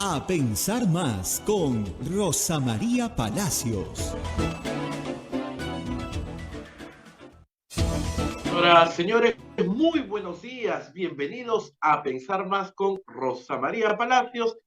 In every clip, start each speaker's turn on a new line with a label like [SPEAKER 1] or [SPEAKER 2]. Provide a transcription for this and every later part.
[SPEAKER 1] A pensar más con Rosa María Palacios.
[SPEAKER 2] Señoras, señores, muy buenos días. Bienvenidos a Pensar Más con Rosa María Palacios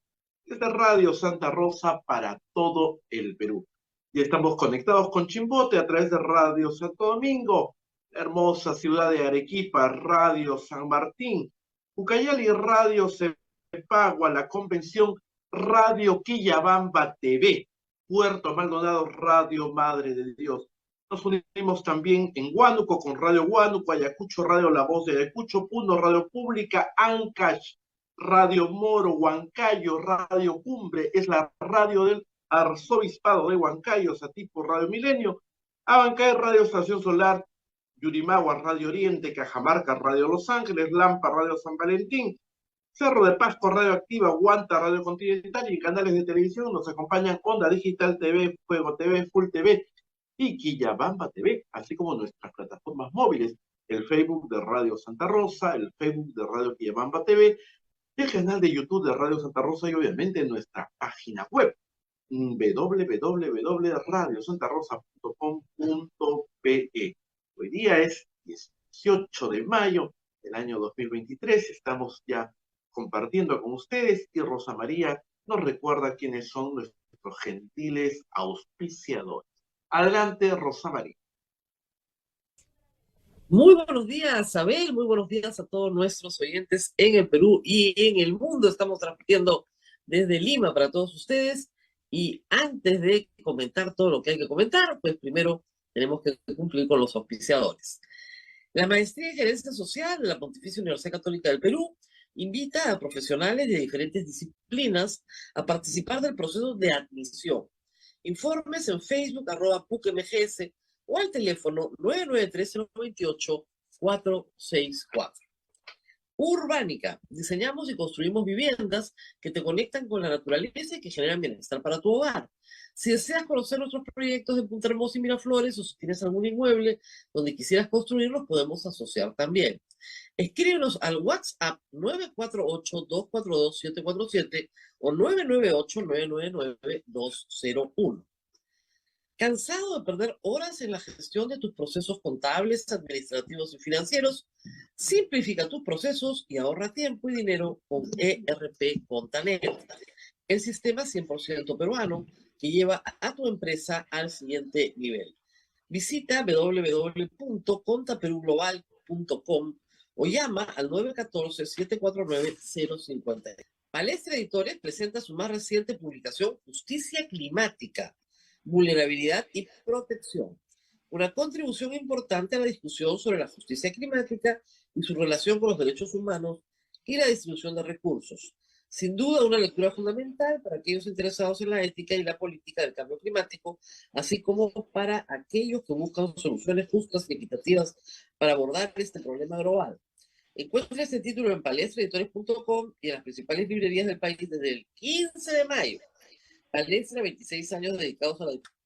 [SPEAKER 2] desde Radio Santa Rosa para todo el Perú. Y estamos conectados con Chimbote a través de Radio Santo Domingo, la hermosa ciudad de Arequipa, Radio San Martín, Ucayali, Radio Cepagua, la Convención, Radio Quillabamba TV, Puerto Maldonado, Radio Madre de Dios. Nos unimos también en Huánuco con Radio Huánuco, Ayacucho, Radio La Voz de Ayacucho, Puno, Radio Pública, Ancash, Radio Moro, Huancayo, Radio Cumbre, es la radio del Arzobispado de Huancayo, Satipo, Radio Milenio, Abancay, Radio Estación Solar, Yurimagua, Radio Oriente, Cajamarca, Radio Los Ángeles, Lampa, Radio San Valentín, Cerro de Pasco, Radio Activa, Guanta, Radio Continental y canales de televisión nos acompañan Onda Digital TV, Fuego TV, Full TV y Quillabamba TV, así como nuestras plataformas móviles, el Facebook de Radio Santa Rosa, el Facebook de Radio Quillabamba TV, el canal de YouTube de Radio Santa Rosa y obviamente nuestra página web www.radiosantarosa.com.pe. Hoy día es 18 de mayo del año 2023, estamos ya compartiendo con ustedes y Rosa María nos recuerda quiénes son nuestros gentiles auspiciadores. Adelante, Rosa María.
[SPEAKER 3] Muy buenos días, Abel, muy buenos días a todos nuestros oyentes en el Perú y en el mundo. Estamos transmitiendo desde Lima para todos ustedes. Y antes de comentar todo lo que hay que comentar, pues primero tenemos que cumplir con los auspiciadores. La Maestría en Gerencia Social de la Pontificia Universidad Católica del Perú invita a profesionales de diferentes disciplinas a participar del proceso de admisión. Informes en Facebook, @PUCMGS, o al teléfono 993-028-464. Urbánica. Diseñamos y construimos viviendas que te conectan con la naturaleza y que generan bienestar para tu hogar. Si deseas conocer nuestros proyectos de Punta Hermosa y Miraflores, o si tienes algún inmueble donde quisieras construirlos, podemos asociar también. Escríbenos al WhatsApp 948-242-747 o 998-999-201. ¿Cansado de perder horas en la gestión de tus procesos contables, administrativos y financieros? Simplifica tus procesos y ahorra tiempo y dinero con ERP Contanet, el sistema 100% peruano que lleva a tu empresa al siguiente nivel. Visita www.contaperuglobal.com o llama al 914-749-050. Palestra Editores presenta su más reciente publicación, Justicia Climática, Vulnerabilidad y Protección, una contribución importante a la discusión sobre la justicia climática y su relación con los derechos humanos y la distribución de recursos. Sin duda, una lectura fundamental para aquellos interesados en la ética y la política del cambio climático, así como para aquellos que buscan soluciones justas y equitativas para abordar este problema global. Encuentra este título en palestraeditores.com y en las principales librerías del país desde el 15 de mayo. Palestra, 26 años dedicados a la educación.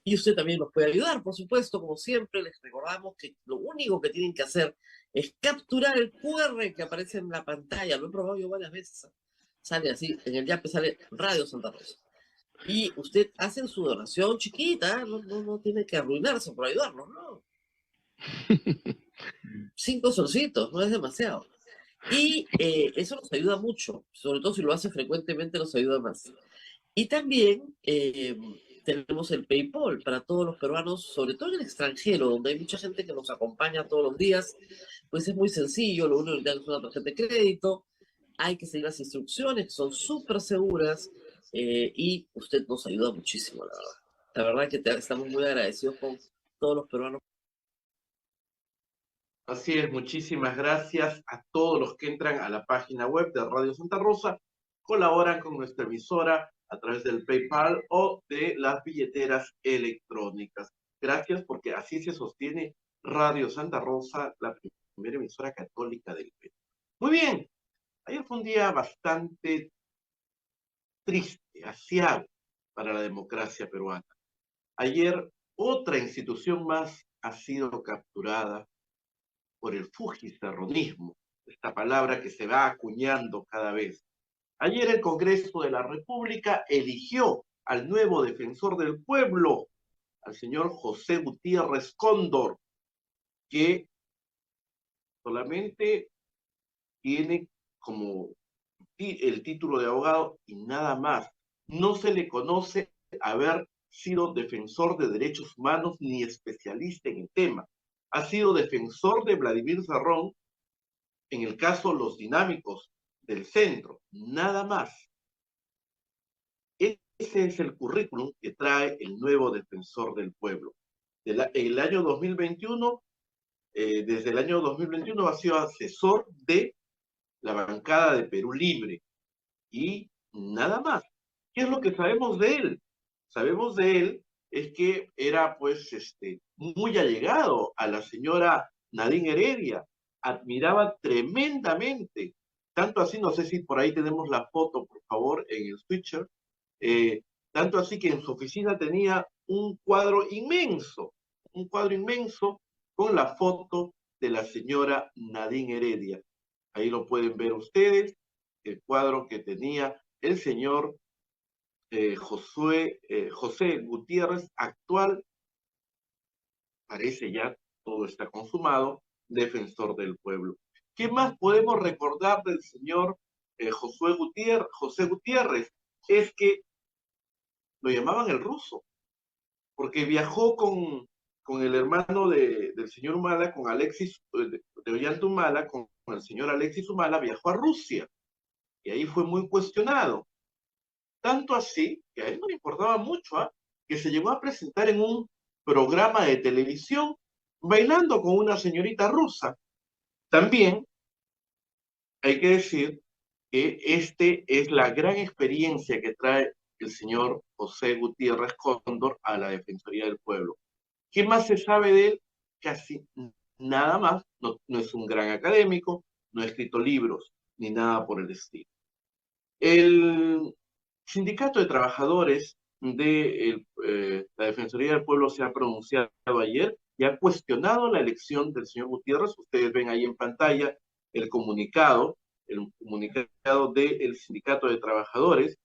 [SPEAKER 3] Y usted también nos puede ayudar, por supuesto, como siempre, les recordamos que lo único que tienen que hacer es capturar el QR que aparece en la pantalla. Lo he probado yo varias veces. Sale así, en el YAPE sale Radio Santa Rosa. Y usted hace su donación chiquita, no tiene que arruinarse por ayudarnos, ¿no? 5 solcitos, no es demasiado. Y eso nos ayuda mucho, sobre todo si lo hace frecuentemente nos ayuda más. Y también tenemos el PayPal para todos los peruanos, sobre todo en el extranjero, donde hay mucha gente que nos acompaña todos los días. Pues es muy sencillo, lo único que dan es una tarjeta de crédito, hay que seguir las instrucciones, que son súper seguras, y usted nos ayuda muchísimo, la verdad. La verdad que estamos muy agradecidos con todos los peruanos.
[SPEAKER 2] Así es, muchísimas gracias a todos los que entran a la página web de Radio Santa Rosa, colaboran con nuestra emisora a través del PayPal o de las billeteras electrónicas. Gracias, porque así se sostiene Radio Santa Rosa, la primera emisora católica del Perú. Muy bien, ayer fue un día bastante triste, aciago para la democracia peruana. Ayer otra institución más ha sido capturada por el fujicerronismo, esta palabra que se va acuñando cada vez. Ayer el Congreso de la República eligió al nuevo defensor del pueblo, al señor José Gutiérrez Cóndor, que solamente tiene como el título de abogado y nada más. No se le conoce haber sido defensor de derechos humanos ni especialista en el tema. Ha sido defensor de Vladimir Cerrón en el caso Los Dinámicos del Centro, nada más. Ese es el currículum que trae el nuevo defensor del pueblo. El año 2021, desde el año 2021 ha sido asesor de la bancada de Perú Libre y nada más. ¿Qué es lo que sabemos de él? Sabemos de él es que era pues muy allegado a la señora Nadine Heredia, admiraba tremendamente, tanto así, no sé si por ahí tenemos la foto, por favor, en el switcher, tanto así que en su oficina tenía un cuadro inmenso con la foto de la señora Nadine Heredia. Ahí lo pueden ver ustedes, el cuadro que tenía el señor José Gutiérrez, actual, parece ya todo está consumado, defensor del pueblo. ¿Qué más podemos recordar del señor José Gutiérrez? Es que lo llamaban el ruso, porque viajó con el hermano del señor Humala, con Alexis, de Ollanta Humala, con el señor Alexis Humala, viajó a Rusia, y ahí fue muy cuestionado. Tanto así, que a él no le importaba mucho, que se llegó a presentar en un programa de televisión bailando con una señorita rusa. También hay que decir que es la gran experiencia que trae el señor José Gutiérrez Cóndor a la Defensoría del Pueblo. ¿Qué más se sabe de él? Casi nada más. No es un gran académico, no ha escrito libros, ni nada por el estilo. El Sindicato de Trabajadores de la Defensoría del Pueblo se ha pronunciado ayer y ha cuestionado la elección del señor Gutiérrez. Ustedes ven ahí en pantalla el comunicado del Sindicato de Trabajadores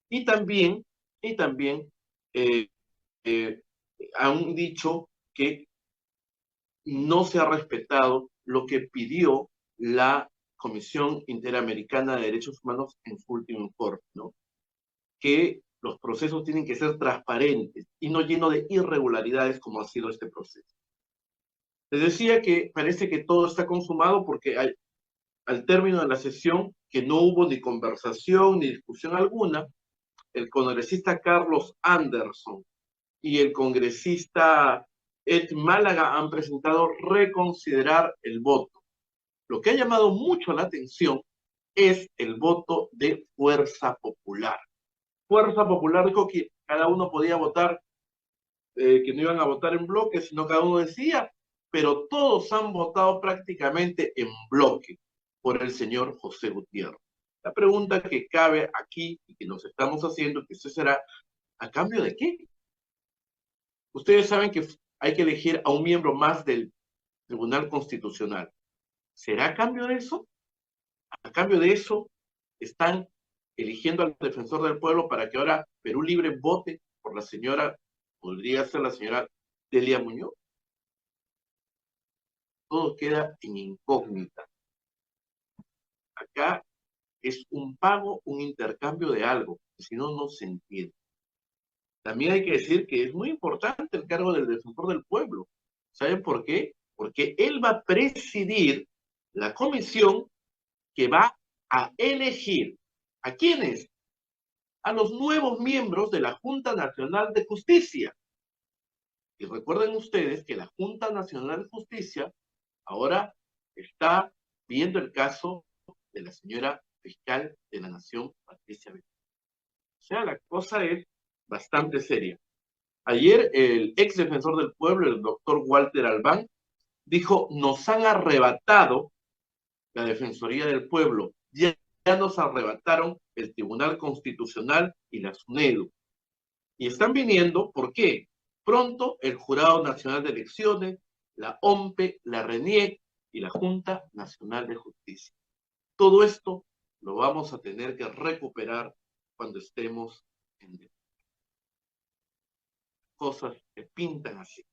[SPEAKER 2] y también eh, eh, han dicho que no se ha respetado lo que pidió la Comisión Interamericana de Derechos Humanos en su último informe, ¿no? Que los procesos tienen que ser transparentes y no llenos de irregularidades como ha sido este proceso. Les decía que parece que todo está consumado porque al término de la sesión, que no hubo ni conversación ni discusión alguna, el congresista Carlos Anderson y el congresista Ed Málaga han presentado reconsiderar el voto. Lo que ha llamado mucho la atención es el voto de Fuerza Popular. Fuerza Popular dijo que cada uno podía votar, que no iban a votar en bloque, sino cada uno decía, pero todos han votado prácticamente en bloque por el señor José Gutiérrez. La pregunta que cabe aquí y que nos estamos haciendo, que eso será, ¿a cambio de qué? Ustedes saben que hay que elegir a un miembro más del Tribunal Constitucional. ¿Será a cambio de eso? A cambio de eso, están eligiendo al defensor del pueblo para que ahora Perú Libre vote por la señora, podría ser la señora Delia Muñoz. Todo queda en incógnita. Acá es un pago, un intercambio de algo, si no, no se entiende. También hay que decir que es muy importante el cargo del defensor del pueblo. ¿Saben por qué? Porque él va a presidir la comisión que va a elegir ¿a quiénes? A los nuevos miembros de la Junta Nacional de Justicia. Y recuerden ustedes que la Junta Nacional de Justicia ahora está viendo el caso de la señora fiscal de la Nación, Patricia Beltrán. O sea, la cosa es bastante seria. Ayer el ex defensor del pueblo, el doctor Walter Albán, dijo, nos han arrebatado la Defensoría del Pueblo, ya nos arrebataron el Tribunal Constitucional y la SUNEDU. Y están viniendo, ¿por qué? Pronto el Jurado Nacional de Elecciones, la OMPE, la RENIEC y la Junta Nacional de Justicia. Todo esto lo vamos a tener que recuperar cuando estemos en cosas que pintan así.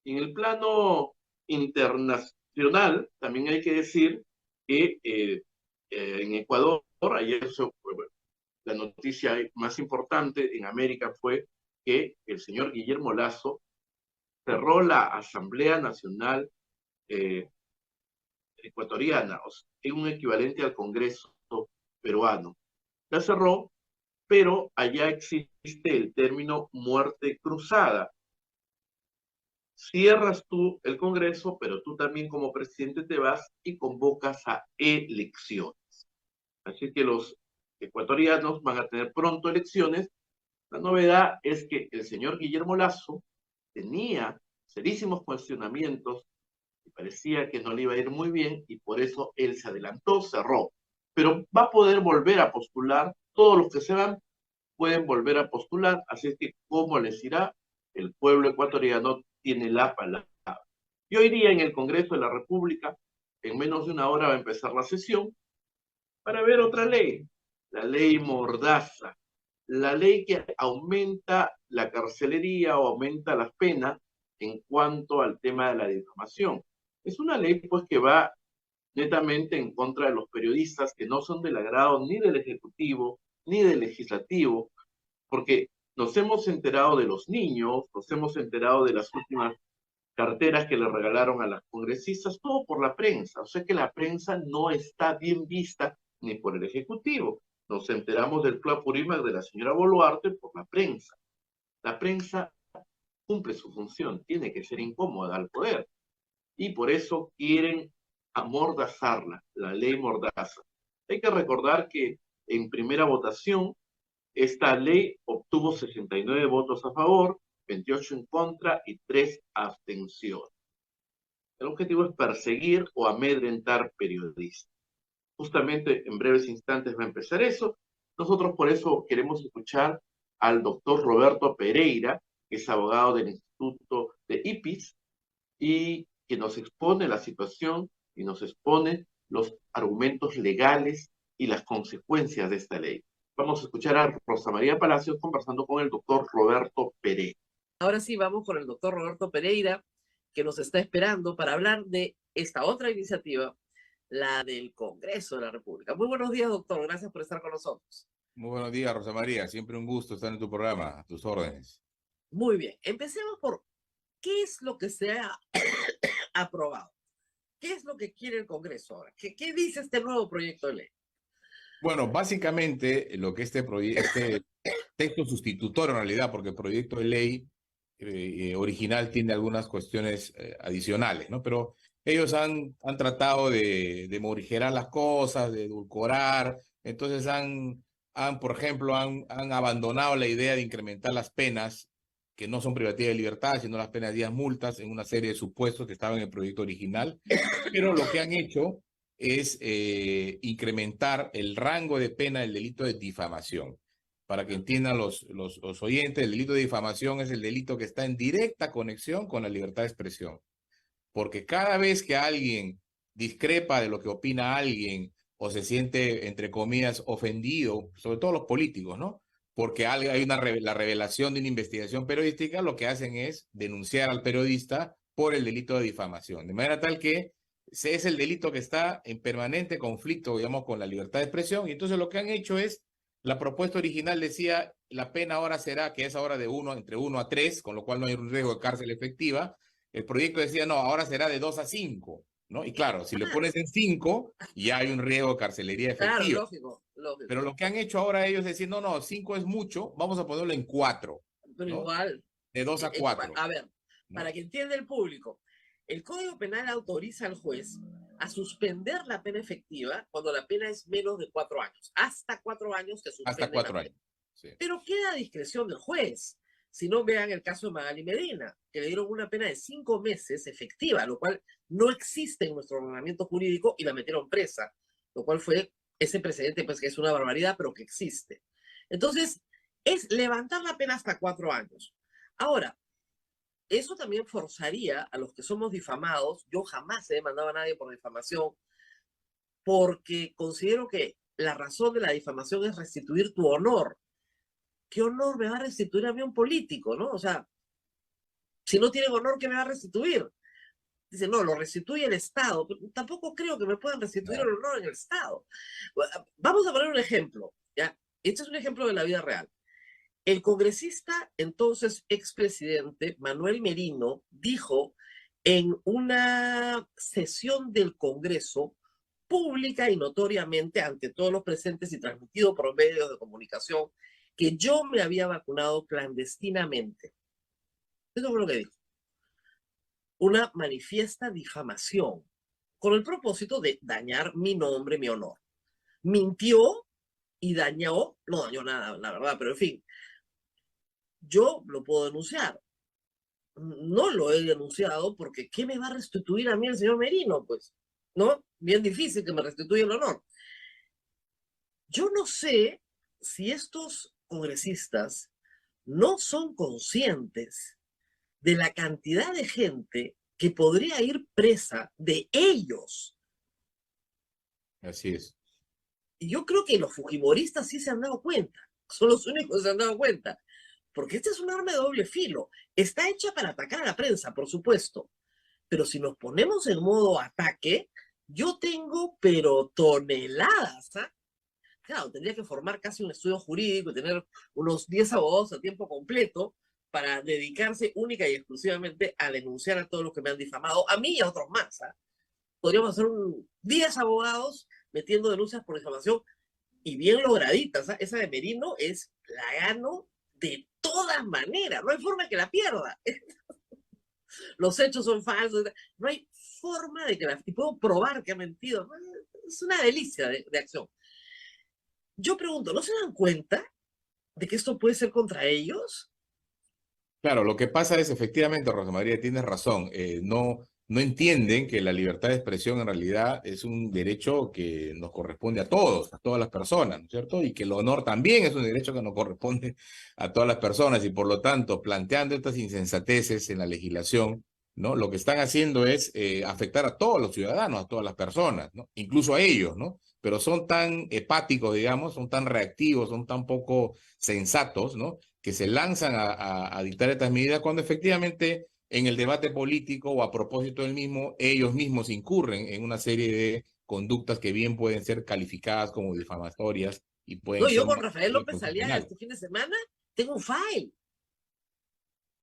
[SPEAKER 2] Y en el plano internacional, también hay que decir que en Ecuador, ayer la noticia más importante en América fue que el señor Guillermo Lasso cerró la Asamblea Nacional Ecuatoriana, o sea, es un equivalente al Congreso peruano. La cerró, pero allá existe el término muerte cruzada. Cierras tú el Congreso, pero tú también como presidente te vas y convocas a elecciones. Así que los ecuatorianos van a tener pronto elecciones. La novedad es que el señor Guillermo Lasso tenía serísimos cuestionamientos y parecía que no le iba a ir muy bien y por eso él se adelantó, cerró. Pero va a poder volver a postular, todos los que se van pueden volver a postular, así es que ¿cómo les irá? El pueblo ecuatoriano tiene la palabra. Y hoy día en el Congreso de la República, en menos de una hora va a empezar la sesión para ver otra ley, la ley Mordaza, la ley que aumenta la carcelería o aumenta las penas en cuanto al tema de la difamación. Es una ley pues que va netamente en contra de los periodistas que no son del agrado ni del Ejecutivo ni del Legislativo, porque nos hemos enterado de los niños, nos hemos enterado de las últimas carteras que le regalaron a las congresistas, todo por la prensa. O sea que la prensa no está bien vista ni por el Ejecutivo. Nos enteramos del clapurímac de la señora Boluarte por la prensa. La prensa cumple su función, tiene que ser incómoda al poder. Y por eso quieren amordazarla, la ley Mordaza. Hay que recordar que en primera votación esta ley obtuvo 69 votos a favor, 28 en contra y 3 abstenciones. El objetivo es perseguir o amedrentar periodistas. Justamente en breves instantes va a empezar eso. Nosotros por eso queremos escuchar al doctor Roberto Pereira, que es abogado del Instituto de IPIS y que nos expone la situación y nos expone los argumentos legales y las consecuencias de esta ley. Vamos a escuchar a Rosa María Palacios conversando con el doctor Roberto Pereira.
[SPEAKER 3] Ahora sí, vamos con el doctor Roberto Pereira, que nos está esperando para hablar de esta otra iniciativa, la del Congreso de la República. Muy buenos días, doctor. Gracias por estar con nosotros.
[SPEAKER 4] Muy buenos días, Rosa María. Siempre un gusto estar en tu programa, a tus órdenes.
[SPEAKER 3] Muy bien. Empecemos por qué es lo que se ha aprobado. ¿Qué es lo que quiere el Congreso ahora? ¿Qué dice este nuevo proyecto de ley?
[SPEAKER 4] Bueno, básicamente lo que este texto sustitutorio en realidad, porque el proyecto de ley original tiene algunas cuestiones adicionales, ¿no? Pero ellos han tratado de morigerar las cosas, de edulcorar, entonces por ejemplo, han abandonado la idea de incrementar las penas que no son privativas de libertad, sino las penas de multas en una serie de supuestos que estaban en el proyecto original, pero lo que han hecho es incrementar el rango de pena del delito de difamación. Para que entiendan los oyentes, el delito de difamación es el delito que está en directa conexión con la libertad de expresión. Porque cada vez que alguien discrepa de lo que opina alguien o se siente, entre comillas, ofendido, sobre todo los políticos, ¿no? Porque hay la revelación de una investigación periodística, lo que hacen es denunciar al periodista por el delito de difamación. De manera tal que es el delito que está en permanente conflicto, digamos, con la libertad de expresión. Y entonces lo que han hecho es, la propuesta original decía, la pena ahora será, que es ahora de entre 1 a 3, con lo cual no hay un riesgo de cárcel efectiva. El proyecto decía, no, ahora será de 2 a 5, ¿no? Y claro, si lo pones en 5, ya hay un riesgo de carcelería efectiva.
[SPEAKER 3] Claro, lógico.
[SPEAKER 4] Pero lo que han hecho ahora ellos es decir, no, 5 es mucho, vamos a ponerlo en 4.
[SPEAKER 3] Pero
[SPEAKER 4] ¿no?
[SPEAKER 3] igual.
[SPEAKER 4] De 2 a 4.
[SPEAKER 3] A ver, para que entienda el público, el Código Penal autoriza al juez a suspender la pena efectiva cuando la pena es menos de 4 años. Hasta 4 años se suspende.
[SPEAKER 4] Hasta 4 años.
[SPEAKER 3] Sí. Pero queda a discreción del juez. Si no, vean el caso de Magali Medina, que le dieron una pena de 5 meses efectiva, lo cual no existe en nuestro ordenamiento jurídico y la metieron presa, lo cual fue ese precedente, pues que es una barbaridad, pero que existe. Entonces, es levantar la pena hasta 4 años. Ahora, eso también forzaría a los que somos difamados. Yo jamás he demandado a nadie por difamación, porque considero que la razón de la difamación es restituir tu honor. ¿Qué honor me va a restituir a mí un político, no? O sea, si no tienen honor, ¿qué me va a restituir? Dice, no, lo restituye el Estado. Pero tampoco creo que me puedan restituir el honor en el Estado. Vamos a poner un ejemplo, ¿ya? Este es un ejemplo de la vida real. El congresista, entonces expresidente Manuel Merino, dijo en una sesión del Congreso, pública y notoriamente ante todos los presentes y transmitido por medios de comunicación, que yo me había vacunado clandestinamente. Eso fue lo que dijo. Una manifiesta difamación con el propósito de dañar mi nombre, mi honor. Mintió y dañó, no dañó nada, la verdad, pero en fin, yo lo puedo denunciar. No lo he denunciado porque ¿qué me va a restituir a mí el señor Merino? Pues, ¿no? Bien difícil que me restituya el honor. Yo no sé si estos congresistas no son conscientes de la cantidad de gente que podría ir presa de ellos.
[SPEAKER 4] Así es.
[SPEAKER 3] Y yo creo que los fujimoristas sí se han dado cuenta. Son los únicos que se han dado cuenta. Porque esta es un arma de doble filo. Está hecha para atacar a la prensa, por supuesto. Pero si nos ponemos en modo ataque, yo tengo, pero toneladas, ¿ah? Claro, tendría que formar casi un estudio jurídico y tener unos 10 abogados a tiempo completo para dedicarse única y exclusivamente a denunciar a todos los que me han difamado, a mí y a otros más. ¿Ah? Podríamos hacer 10 abogados metiendo denuncias por difamación y bien lograditas. ¿Ah? Esa de Merino la gano de todas maneras. No hay forma que la pierda. Los hechos son falsos. No hay forma de que la... Y puedo probar que ha mentido. Es una delicia de acción. Yo pregunto, ¿no se dan cuenta de que esto puede ser contra ellos?
[SPEAKER 4] Claro, lo que pasa es efectivamente, Rosa María, tienes razón, no entienden que la libertad de expresión en realidad es un derecho que nos corresponde a todos, a todas las personas, ¿no es cierto? Y que el honor también es un derecho que nos corresponde a todas las personas y por lo tanto, planteando estas insensateces en la legislación, ¿no? Lo que están haciendo es afectar a todos los ciudadanos, a todas las personas, ¿no? Incluso a ellos, ¿no? Pero son tan hepáticos, digamos, son tan reactivos, son tan poco sensatos, ¿no? Que se lanzan a dictar estas medidas cuando efectivamente en el debate político o a propósito del mismo, ellos mismos incurren en una serie de conductas que bien pueden ser calificadas como difamatorias y pueden
[SPEAKER 3] No,
[SPEAKER 4] ser...
[SPEAKER 3] yo con Rafael López Aliaga
[SPEAKER 4] penal.
[SPEAKER 3] este fin de semana tengo un file.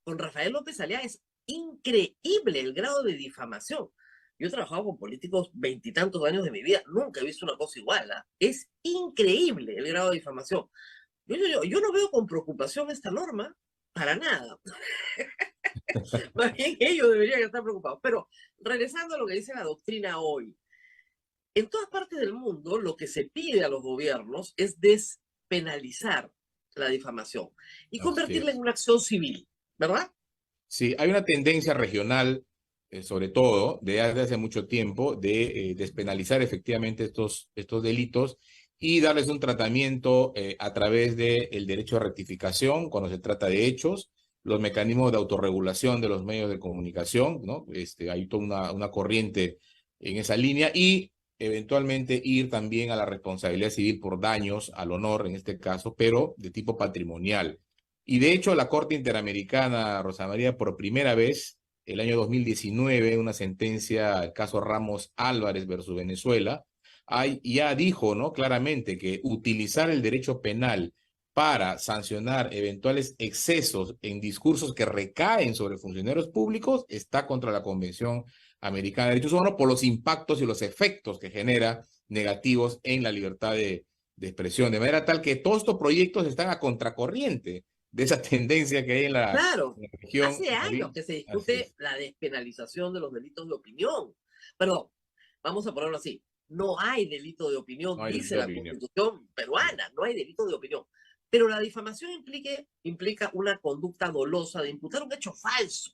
[SPEAKER 3] Con Rafael López Aliaga es increíble el grado de difamación. Yo he trabajado con políticos 20 y tantos años de mi vida, nunca he visto una cosa igual. ¿Ah? Es increíble el grado de difamación. Yo no veo con preocupación esta norma, para nada. Más bien ellos deberían estar preocupados. Pero regresando a lo que dice la doctrina hoy, en todas partes del mundo lo que se pide a los gobiernos es despenalizar la difamación y convertirla en una acción civil, ¿verdad?
[SPEAKER 4] Sí, hay una tendencia regional, sobre todo, desde hace mucho tiempo, de despenalizar efectivamente estos delitos y darles un tratamiento a través del derecho de rectificación cuando se trata de hechos, los mecanismos de autorregulación de los medios de comunicación, ¿no? Hay toda una corriente en esa línea y eventualmente ir también a la responsabilidad civil por daños al honor, en este caso, pero de tipo patrimonial. Y de hecho, la Corte Interamericana, Rosa María, por primera vez, el año 2019, una sentencia, el caso Ramos Álvarez versus Venezuela, ya dijo, ¿no? Claramente que utilizar el derecho penal para sancionar eventuales excesos en discursos que recaen sobre funcionarios públicos está contra la Convención Americana de Derechos Humanos por los impactos y los efectos que genera negativos en la libertad de expresión, de manera tal que todos estos proyectos están a contracorriente de esa tendencia que hay en la región.
[SPEAKER 3] Hace años que se discute la despenalización de los delitos de opinión. Perdón, vamos a ponerlo así. No hay delito de opinión, no dice la Constitución peruana, no hay delito de opinión. Pero la difamación implica una conducta dolosa de imputar un hecho falso,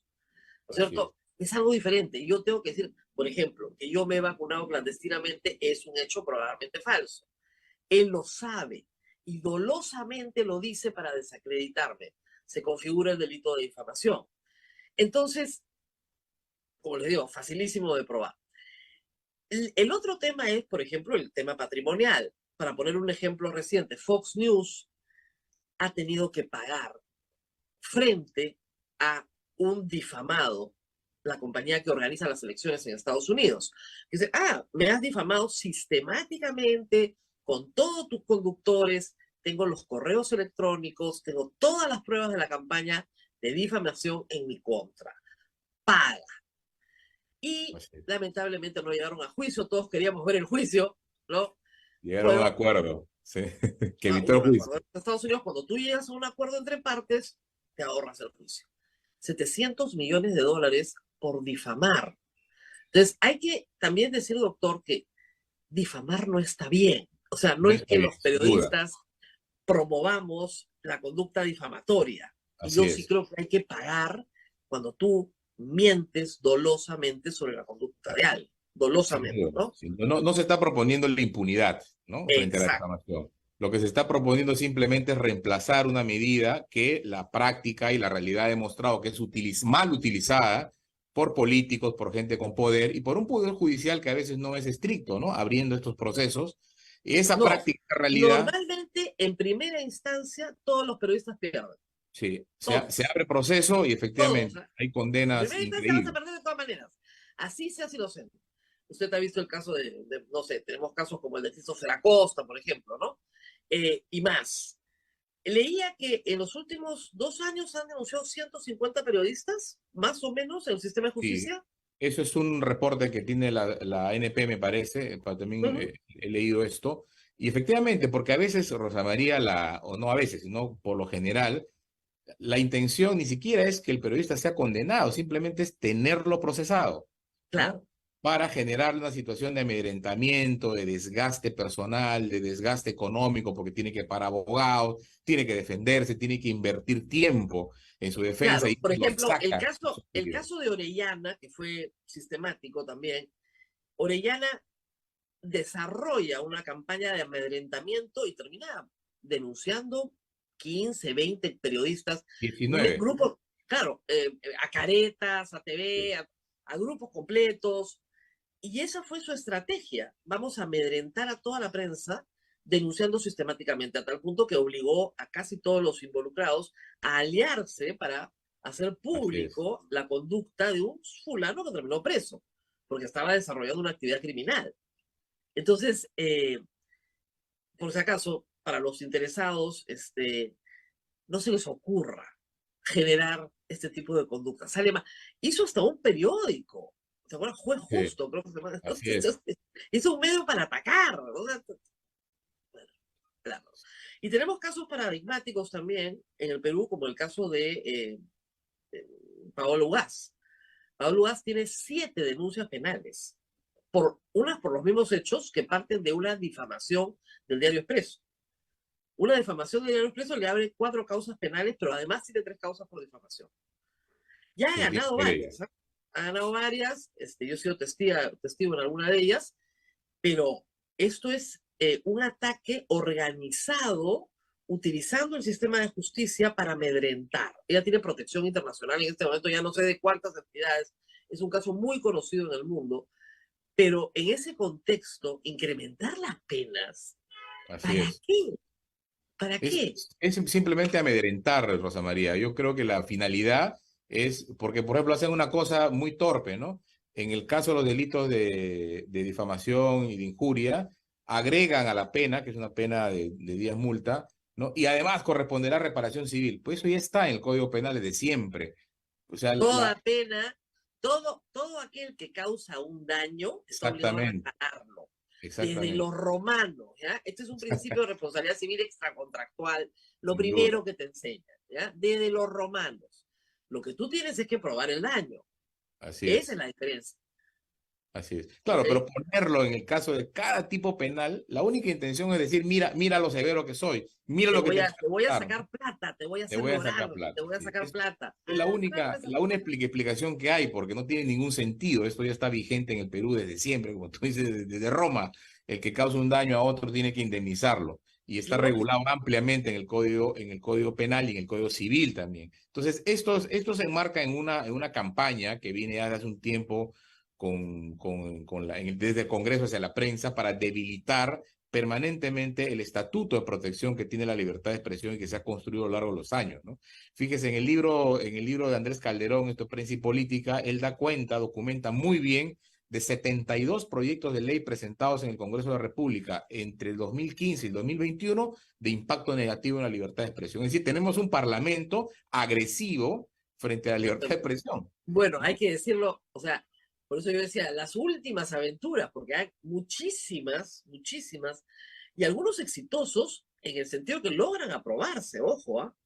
[SPEAKER 3] ¿no es cierto? Es algo diferente. Yo tengo que decir, por ejemplo, que yo me he vacunado clandestinamente es un hecho probablemente falso. Él lo sabe y dolosamente lo dice para desacreditarme. Se configura el delito de difamación. Entonces, como les digo, facilísimo de probar. El otro tema es, por ejemplo, el tema patrimonial. para poner un ejemplo reciente, Fox News ha tenido que pagar frente a un difamado, la compañía que organiza las elecciones en Estados Unidos. Dice, me has difamado sistemáticamente con todos tus conductores, tengo los correos electrónicos, tengo todas las pruebas de la campaña de difamación en mi contra. Paga. Y lamentablemente no llegaron a juicio, todos queríamos ver el juicio, ¿no?
[SPEAKER 4] Llegaron a un acuerdo, sí, que evitó el juicio.
[SPEAKER 3] En Estados Unidos, cuando tú llegas a un acuerdo entre partes, te ahorras el juicio. 700 millones de dólares por difamar. Entonces, hay que también decir, doctor, que difamar no está bien. O sea, no es que los periodistas promovamos la conducta difamatoria. Y yo sí creo que hay que pagar cuando tú mientes dolosamente sobre la conducta de alguien. Dolosamente, ¿no?
[SPEAKER 4] Sí, no se está proponiendo la impunidad, ¿no? Frente a la difamación. Lo que se está proponiendo simplemente es reemplazar una medida que la práctica y la realidad ha demostrado que es mal utilizada por políticos, por gente con poder y por un poder judicial que a veces no es estricto, ¿no? Abriendo estos procesos. Y esa práctica realidad...
[SPEAKER 3] Normalmente, en primera instancia, todos los periodistas pierden.
[SPEAKER 4] Sí, se abre proceso y efectivamente todos, hay condenas increíbles.
[SPEAKER 3] Vas a perder de todas maneras. Así seas inocente. Usted ha visto el caso no sé, tenemos casos como el de Christopher Acosta, por ejemplo, ¿no? Y más. Leía que en los últimos 2 años han denunciado 150 periodistas, más o menos, en el sistema de justicia.
[SPEAKER 4] Sí, eso es un reporte que tiene la ANP, me parece, también he leído esto. Y efectivamente, porque a veces, Rosa María, o no a veces, sino por lo general, la intención ni siquiera es que el periodista sea condenado, simplemente es tenerlo procesado.
[SPEAKER 3] Claro.
[SPEAKER 4] ¿No? Para generar una situación de amedrentamiento, de desgaste personal, de desgaste económico, porque tiene que pagar abogados, tiene que defenderse, tiene que invertir tiempo en su defensa.
[SPEAKER 3] Claro,
[SPEAKER 4] y
[SPEAKER 3] por ejemplo, el caso de Orellana, que fue sistemático también, Orellana desarrolla una campaña de amedrentamiento y termina denunciando 15, 20 periodistas.
[SPEAKER 4] 19.
[SPEAKER 3] Grupos, claro, a caretas, a TV, a grupos completos. Y esa fue su estrategia. Vamos a amedrentar a toda la prensa denunciando sistemáticamente, a tal punto que obligó a casi todos los involucrados a aliarse para hacer público la conducta de un fulano que terminó preso, porque estaba desarrollando una actividad criminal. Entonces, por si acaso, para los interesados, no se les ocurra generar este tipo de conducta. Sale más. Hizo hasta un periódico. ¿Se acuerdan? Juez Justo, creo que se llama. Hizo un medio para atacar. ¿No? Bueno, claro. Y tenemos casos paradigmáticos también en el Perú, como el caso de Paolo Ugaz. Paolo Ugaz tiene 7 denuncias penales. Unas por los mismos hechos que parten de una difamación del Diario Expreso. Una difamación del Diario Expreso le abre 4 causas penales, pero además tiene 3 causas por difamación. Ya ha ganado varias, ¿eh? Ha ganado varias, yo he sido testigo en alguna de ellas, pero esto es un ataque organizado utilizando el sistema de justicia para amedrentar. Ella tiene protección internacional en este momento, ya no sé de cuántas entidades, es un caso muy conocido en el mundo, pero en ese contexto, incrementar las penas, ¿para qué? ¿Para qué?
[SPEAKER 4] Es simplemente amedrentar, Rosa María. Yo creo que la finalidad es, porque por ejemplo hacen una cosa muy torpe, ¿no? En el caso de los delitos de difamación y de injuria, agregan a la pena, que es una pena de 10 multa, ¿no? Y además corresponderá reparación civil. Pues eso ya está en el Código Penal desde siempre. O sea,
[SPEAKER 3] toda pena, todo aquel que causa un daño está obligado a repararlo. Desde los romanos, ¿ya? Este es un principio de responsabilidad civil extracontractual, lo primero que te enseñan, ¿ya? Desde los romanos. Lo que tú tienes es que probar el daño. Esa es la diferencia.
[SPEAKER 4] Así es. Claro, pero ponerlo en el caso de cada tipo penal, la única intención es decir, mira lo severo que soy, mira lo que
[SPEAKER 3] te voy a sacar plata, te voy a sacar plata.
[SPEAKER 4] Es la única explicación que hay, porque no tiene ningún sentido. Esto ya está vigente en el Perú desde siempre, como tú dices, desde Roma. El que causa un daño a otro tiene que indemnizarlo. Y está regulado ampliamente en el Código Penal y en el Código Civil también. Entonces, esto se enmarca en una campaña que viene hace un tiempo desde el Congreso hacia la prensa para debilitar permanentemente el estatuto de protección que tiene la libertad de expresión y que se ha construido a lo largo de los años, ¿no? Fíjese, en el libro de Andrés Calderón, esto es Prensa y Política, él da cuenta, documenta muy bien de 72 proyectos de ley presentados en el Congreso de la República entre el 2015 y el 2021 de impacto negativo en la libertad de expresión. Es decir, tenemos un parlamento agresivo frente a la libertad de expresión.
[SPEAKER 3] Bueno,
[SPEAKER 4] ¿no?
[SPEAKER 3] hay que decirlo, o sea, por eso yo decía, las últimas aventuras, porque hay muchísimas, y algunos exitosos en el sentido que logran aprobarse, ojo, ¿ah?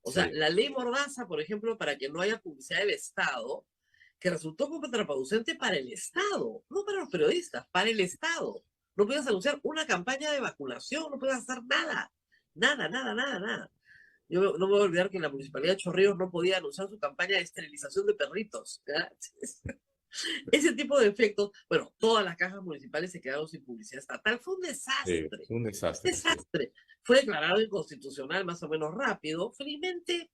[SPEAKER 3] O sea,
[SPEAKER 4] Sí.
[SPEAKER 3] la ley Mordaza, por ejemplo, para que no haya publicidad del Estado, que resultó contraproducente para el Estado, no para los periodistas, para el Estado. No puedes anunciar una campaña de vacunación, no puedes hacer nada, nada. Yo no me voy a olvidar que la Municipalidad de Chorrillos no podía anunciar su campaña de esterilización de perritos. ¿Ya? Ese tipo de efectos, bueno, todas las cajas municipales se quedaron sin publicidad estatal. Fue un desastre.
[SPEAKER 4] Sí, un desastre.
[SPEAKER 3] Desastre. Sí. Fue declarado inconstitucional más o menos rápido. Felizmente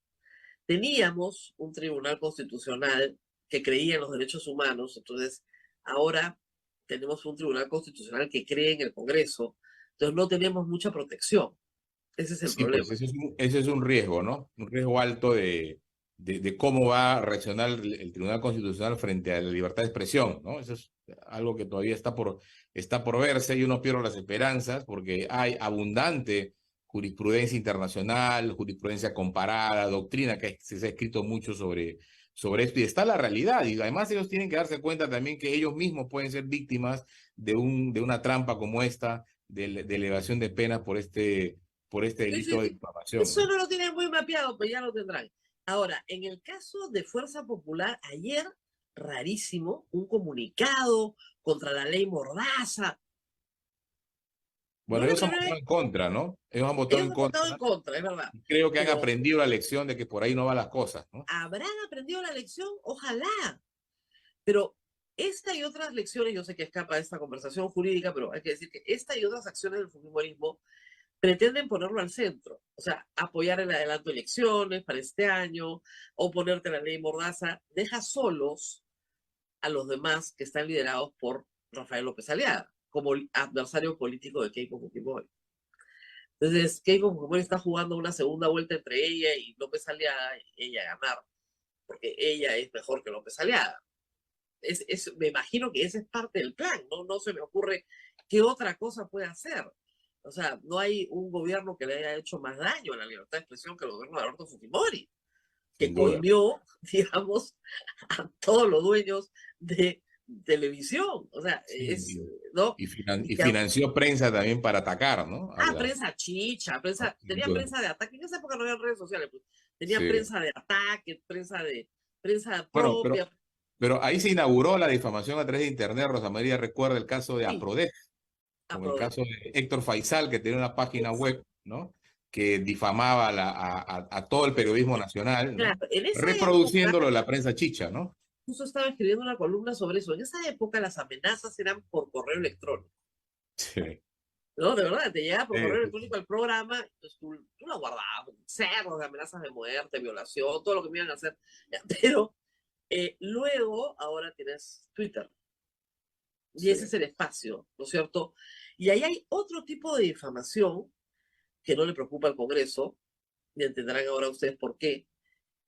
[SPEAKER 3] teníamos un tribunal constitucional que creía en los derechos humanos, entonces ahora tenemos un tribunal constitucional que cree en el Congreso, entonces no tenemos mucha protección. Ese es el
[SPEAKER 4] Sí,
[SPEAKER 3] problema.
[SPEAKER 4] pues ese es un riesgo, ¿no? Un riesgo alto de cómo va a reaccionar el Tribunal Constitucional frente a la libertad de expresión, ¿no? Eso es algo que todavía está por verse y uno pierde las esperanzas porque hay abundante jurisprudencia internacional, jurisprudencia comparada, doctrina que se ha escrito mucho sobre esto y está la realidad y además ellos tienen que darse cuenta también que ellos mismos pueden ser víctimas de una trampa como esta de elevación de penas por este delito de difamación.
[SPEAKER 3] Eso no lo tienen muy mapeado, pues ya lo tendrán. Ahora, en el caso de Fuerza Popular, ayer, rarísimo, un comunicado contra la ley Mordaza.
[SPEAKER 4] Bueno, ellos han votado en contra, ¿no? Ellos han votado en contra.
[SPEAKER 3] Es verdad.
[SPEAKER 4] Creo que han aprendido la lección de que por ahí no van las cosas, ¿no?
[SPEAKER 3] ¿Habrán aprendido la lección? Ojalá. Pero esta y otras lecciones, yo sé que escapa de esta conversación jurídica, pero hay que decir que esta y otras acciones del fujimorismo pretenden ponerlo al centro, o sea, apoyar el adelanto de elecciones para este año, oponerte a la ley Mordaza, deja solos a los demás que están liderados por Rafael López Aliaga, como adversario político de Keiko Fujimori. Entonces, Keiko Fujimori está jugando una segunda vuelta entre ella y López Aliaga, y ella ganar, porque ella es mejor que López Aliaga. Me imagino que ese es parte del plan, no se me ocurre qué otra cosa puede hacer. O sea, no hay un gobierno que le haya hecho más daño a la libertad de expresión que el gobierno de Alberto Fujimori, que coimió, digamos, a todos los dueños de televisión. O sea,
[SPEAKER 4] sí,
[SPEAKER 3] ¿no?
[SPEAKER 4] Y financió prensa también para atacar, ¿no?
[SPEAKER 3] Prensa chicha, tenía prensa de ataque. En esa época no había redes sociales, pues. Tenía
[SPEAKER 4] sí.
[SPEAKER 3] prensa de ataque, prensa propia.
[SPEAKER 4] Pero ahí se inauguró la difamación a través de internet. Rosa María recuerda el caso de Aprodec. Con el caso de Héctor Faisal, que tenía una página web, ¿no? Que difamaba a todo el periodismo nacional, ¿no?
[SPEAKER 3] Claro,
[SPEAKER 4] Reproduciéndolo en la prensa chicha, ¿no?
[SPEAKER 3] Justo estaba escribiendo una columna sobre eso. En esa época las amenazas eran por correo electrónico.
[SPEAKER 4] Sí.
[SPEAKER 3] No, de verdad, te llegaba por correo electrónico el programa, entonces tú lo guardabas, cerros de amenazas de muerte, violación, todo lo que me iban a hacer. Pero luego, ahora tienes Twitter. Y ese es el espacio, ¿no es cierto? Y ahí hay otro tipo de difamación que no le preocupa al Congreso, y entenderán ahora ustedes por qué,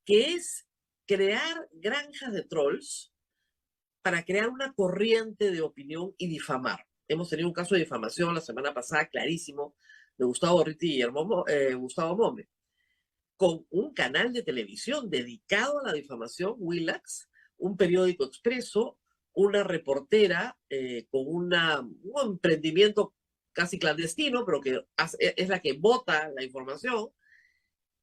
[SPEAKER 3] que es crear granjas de trolls para crear una corriente de opinión y difamar. Hemos tenido un caso de difamación la semana pasada, clarísimo, de Gustavo Ritti y Gustavo Mome, con un canal de televisión dedicado a la difamación, Willax, un periódico expreso, una reportera con un emprendimiento casi clandestino, pero que es la que vota la información.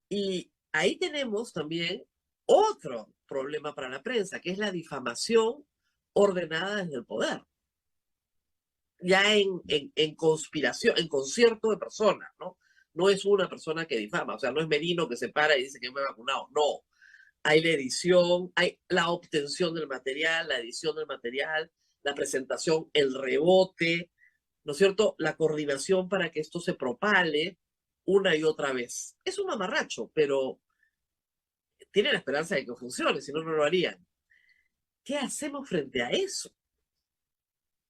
[SPEAKER 3] Y ahí tenemos también otro problema para la prensa, que es la difamación ordenada desde el poder. Ya en conspiración, en concierto de personas, ¿no? No es una persona que difama, o sea, no es Merino que se para y dice que me he vacunado, no. Hay la edición, hay la obtención del material, la edición del material, la presentación, el rebote, ¿no es cierto? La coordinación para que esto se propale una y otra vez. Es un mamarracho, pero tiene la esperanza de que funcione, si no, no lo harían. ¿Qué hacemos frente a eso?